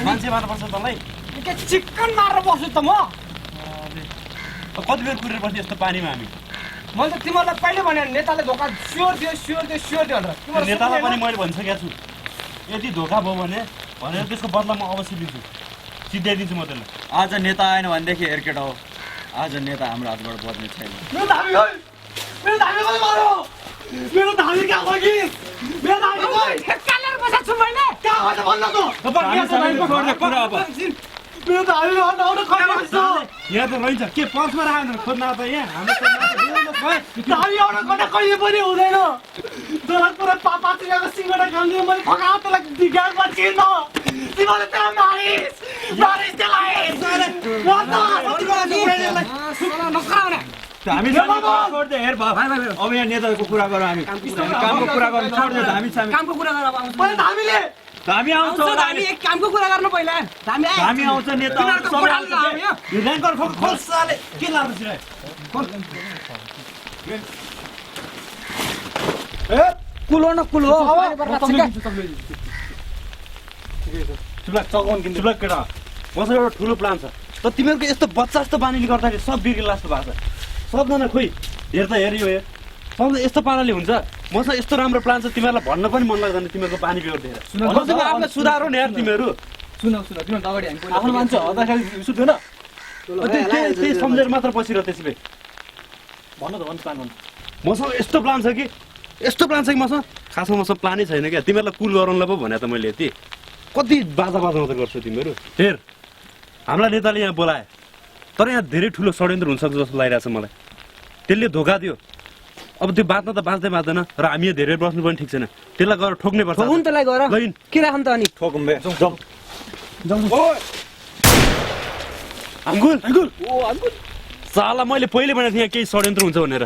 मान्छे मात्र पर्छ तँलाई के चिकन मारेर बस्छु त म कति बेर कुरेर बस्ने यस्तो पानीमा हामी मैले त तिमीहरूलाई पहिले भने नेताले धोका स्योर थियो भनेर नेतालाई पनि मैले भनिसकेको छु यदि धोका भयो भने भनेर त्यसको बदला म अवश्य लिन्छु सिध्याइदिन्छु म त्यसलाई आज नेता आएन भनेदेखि हेरकेट हो आज नेता हाम्रो हातबाट बज्ने छैन मेरो धामी हो मेरो धामी कसले मार्यो मेरो धामी कहाँ गयो मेरो धामी कालेर बसेको छु मैले कहाँ गयो भन्न त मेरो धामी भन्दा यहाँ त रहन्छ के पसमा राख्नु खोज्न त यहाँ धामी आउन कता कहिले पनि हुँदैन दरपुर पापातिरको सिङ्गडा खान्छु मैले फकाउ त्यसलाई दिगारमा चिर्न तिमीले त्यहाँ मारिस त्यसलाई हामी छोड्दै हेर अब यहाँ नेताको कुरा गरौँ हामी कामको कुरा गर्नु छोड्दै हामी कामको कुरा गर अब आउँछ हामी आउँछ हामी एक कामको कुरा गर्नु पहिला हामी आउँछ नेता के लाग्छ कुलो न कुलो चुप्लाक केटा मसँग एउटा ठुलो प्लान छ तर तिमीहरूको यस्तो बच्चा जस्तो बानीले गर्दाखेरि सब बिग्रिला जस्तो भएको छ सबजना खोइ हेर त हेर यो हेर सबले यस्तो पाराले हुन्छ मसँग यस्तो राम्रो प्लान छ तिमीहरूलाई भन्न पनि मन लाग्दैन तिमीहरूको पानी बिग्रिँदैन आफ्नो सुधार हो नि यार तिमीहरू तिमीहरू अगाडि आफ्नो मान्छे हँदाखेरि सुत्दैन त्यही सम्झेर मात्र बसिरह त्यसले भन्नु त भन्नु प्लान भन्नु मसँग यस्तो प्लान छ कि मसँग खासमा मसँग प्लानै छैन क्या तिमीहरूलाई कुल गराउनुलाई पो भने त मैले यति कति बाजा मात्र गर्छौ तिमीहरू हेर हामीलाई नेताले यहाँ बोलाए तर यहाँ धेरै ठुलो षड्यन्त्र हुनसक्छ जस्तो लागिरहेको छ मलाई त्यसले धोका दियो अब त्यो बाँच्न त बाँच्दैन र हामी यहाँ धेरै बस्नु पनि ठिक छैन त्यसलाई गएर ठोक्नै पर्छ के राख्नु त अनि ठोकौँ बे हाङ्गुल साला मैले पहिले भनेको थिएँ केही षड्यन्त्र हुन्छ भनेर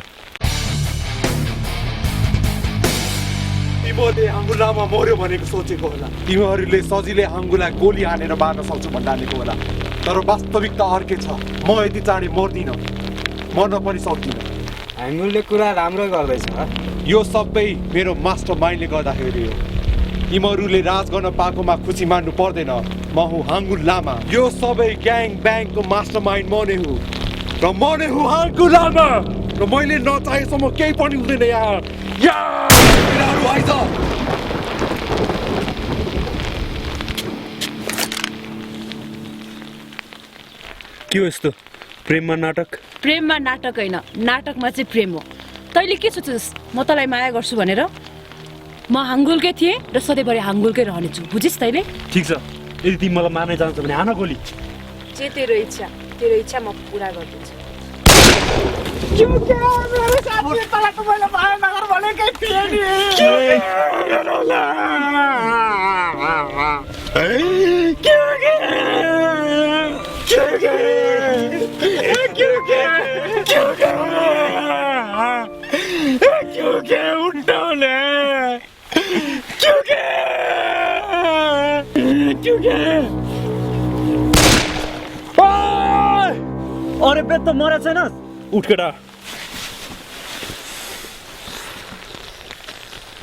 मोले हाङ्गुलामा मर्यो भनेको सोचेको होला तिमीहरूले सजिलै हाङ्गुलाई गोली हानेर मार्न सक्छु भन्डालेको होला तर वास्तविकता अर्कै छ म यति चाँडै मर्दिनँ मर्न पनि सक्दिनँ हाङ्गुलले कुरा राम्रो गर्दैछ यो सबै मेरो मास्टर माइन्डले गर्दाखेरि हो तिमीहरूले राज गर्न पाएकोमा खुसी मान्नु पर्दैन म हुँ हाङ्गुल लामा यो सबै ग्याङ ब्याङको मास्टर माइन्ड म नै हुँ र म नै हुँ हाङ्गुल लामा र मैले नचाहेसम्म केही पनि हुँदैन यार आइज के हो यस्तो प्रेममा नाटक प्रेममा नाटक होइन नाटकमा चाहिँ प्रेम हो तैँले के सोच्छस् म तँलाई माया गर्छु भनेर म हाङ्गुलकै थिएँ र सधैँभरि हाङ्गुलकै रहनेछु बुझिस् तैँले ठिक छ यदि तिमी मलाई मार्न चाहन्छ भने हान गोली जे तेरो इच्छा म पुरा गरिदिन्छु अरे बेद त मरेको छैन उठ केटा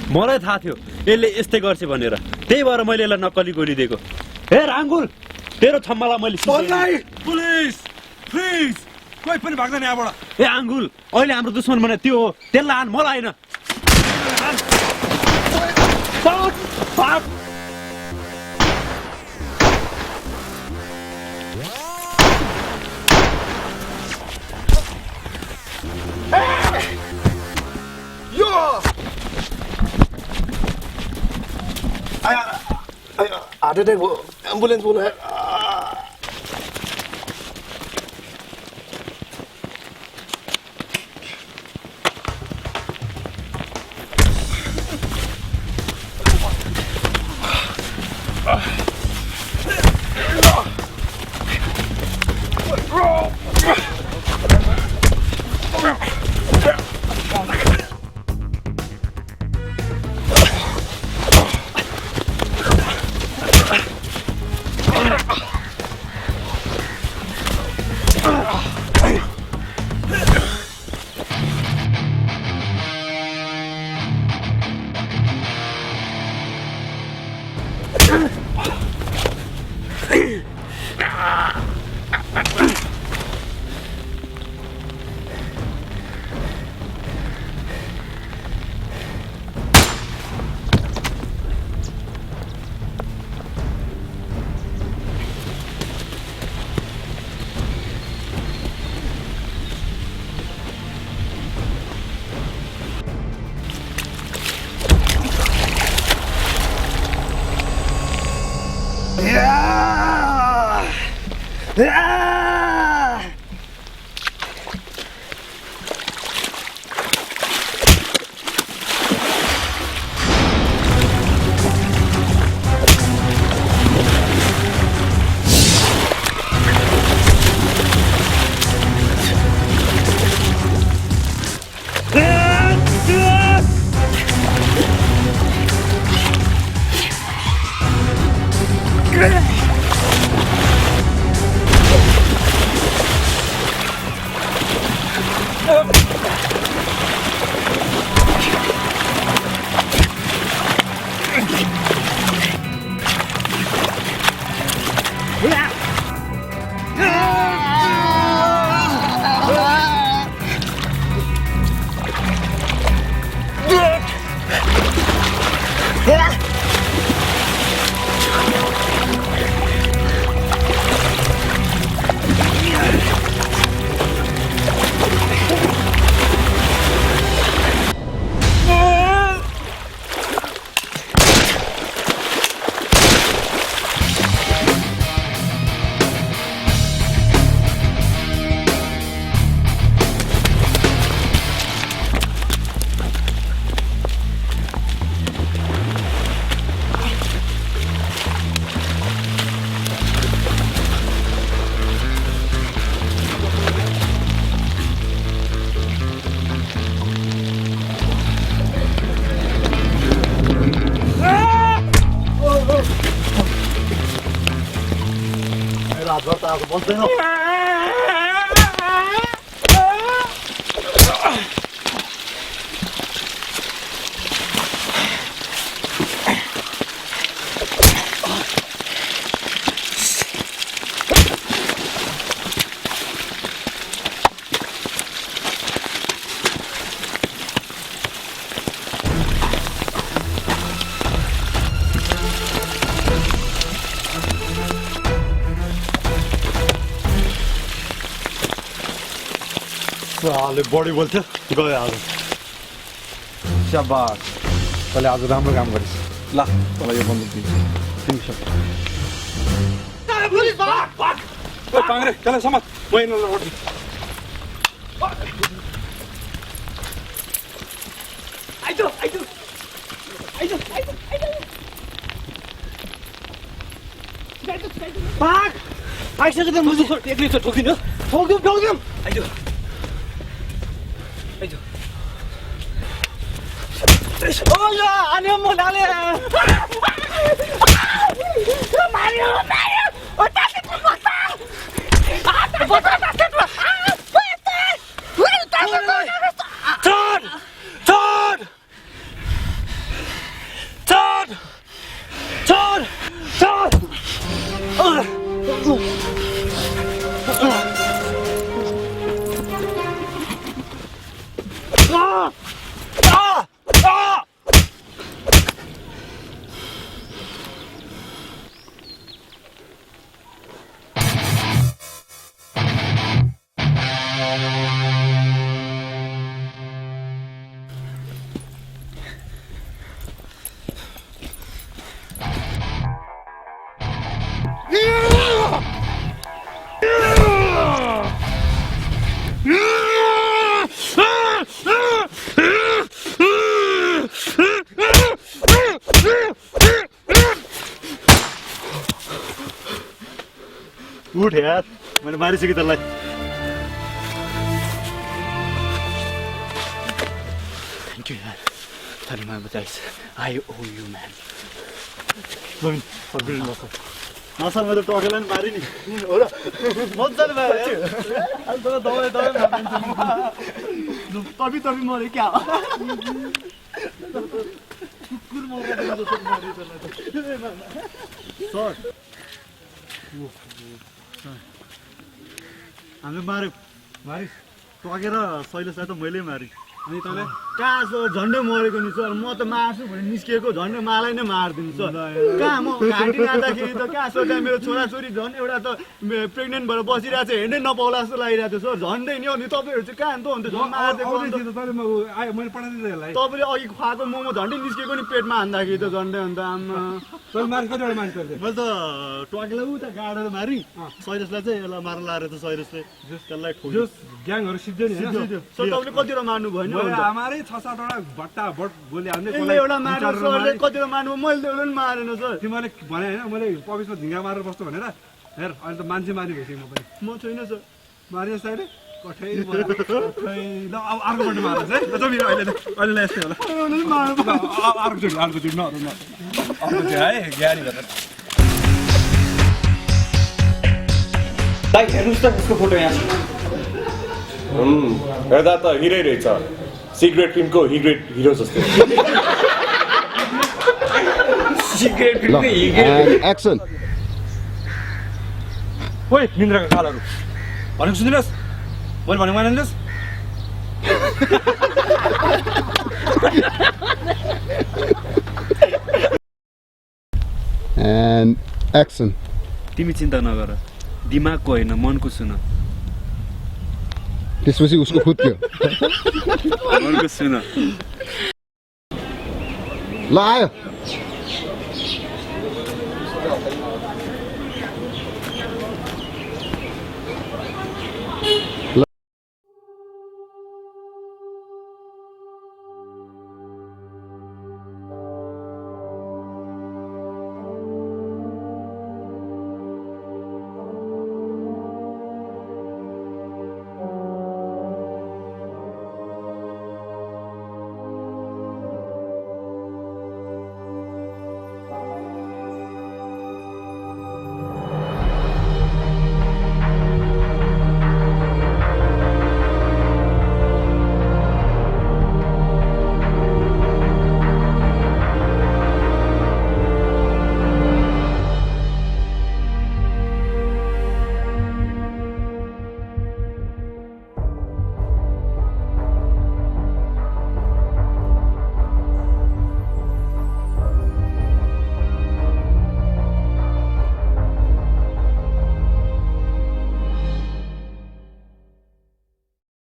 मलाई थाहा थियो यसले यस्तै गर्छ भनेर त्यही भएर मैले यसलाई नक्कली गोली दिएको हे राङ्गुल तेरो छम्मालाई मैले पुलिस प्लिज कोही पनि भाग्दैन यहाँबाट ए आङ्गुल अहिले हाम्रो दुश्मन भने त्यो हो त्यसलाई हान मलाई होइन हार्ट एट्याक भयो एम्बुलेन्स बोलायो हातबाट त आज बस्दैन साले बढी बोल्थ्यो गयो आज स्याबास तैँले आज राम्रो काम गरिस् ल तँलाई यो बन्दुक दिन्छु पाङ्रे त्यसलाई समात म यिनीहरूलाई रोटी आइसक्यो त मुझे एक्लै छ ठोकिदिनु ठोकिदिउँ आइजो आइजो ओ या अनि म डाले मारियो ओ तासे पक्का उठ यार मैले मारिसकेँ त्यसलाई थ्याङ्क यू यार तैँले मलाई बचाइस आई ओ यु म्यान नसल मैले टकेलाई नि मारि नि हो र मजाले मारे अनि त दबाई तबी मरे क्या कुकुर मरे जस्तो मारे सर हामीले मारिस टकेर शैलेशलाई त मैले मारेँ अनि तँले कहाँ सर झन्डै मरेको नि सर म त मार्छु भने निस्किएको झन्डै मलाई नै मारिदिनु सर कहाँ म घाँटी जाँदाखेरि त कहाँ सर त्यहाँ मेरो छोराछोरी झन् एउटा त प्रेग्नेन्ट भएर बसिरहेको छ हेर्नै नपाउला जस्तो लागिरहेको थियो सर झन्डै नि अनि तपाईँहरू चाहिँ कहाँ त हुन्थ्यो झन् मारिदिएको मैले पठाइदिँदै यसलाई तपाईँले अघि खुवाएको मोमो झन्डै निस्केको नि पेटमा हान्दाखेरि त झन्डै अन्त आमा कतिवटा मान्छे मैले त टकेलाई उता गाडेर मारि शैलेशलाई चाहिँ यसलाई मार्न लाएर त शैलेशले त्यसलाई ठोक्यो ग्याङहरू सिद्धो नि सर तपाईँले कतिवटा मार्नु भएन हमारै 6-7वटा भट्टा भट बोले हामीले एउटा मार्नु सरले कतिवटा मार्नु मैले एउटा पनि मारेन सर तिमीले भने होइन मैले पबिसमा झिङ्गा मारेर बस्छु भनेर हेर अहिले त मान्छे मारि भइसक्यो म पनि म छैन सर मारियो साइड कठै ल अब अर्कोपट्टि मार्छ है अहिले यस्तै होला अर्कोचोटि अर्कोचोटि है ज्ञानी गरेर भाइ हेर्नुहोस् त उसको फोटो यहाँ हेर्दा त हिरै रहेछ सिक्रेट फिल्मको हिरो जस्तो सिक्रेट फिल्मको हिरो एक्सन ओइ निन्द्राको कालहरू भनेको सुनिनुहोस् मैले भनेको मानिनुहोस् एन्ड एक्सन तिमी चिन्ता नगर दिमागको होइन मनको सुन त्यसपछि उसको खुद्क्यो मनको सुन ल आयो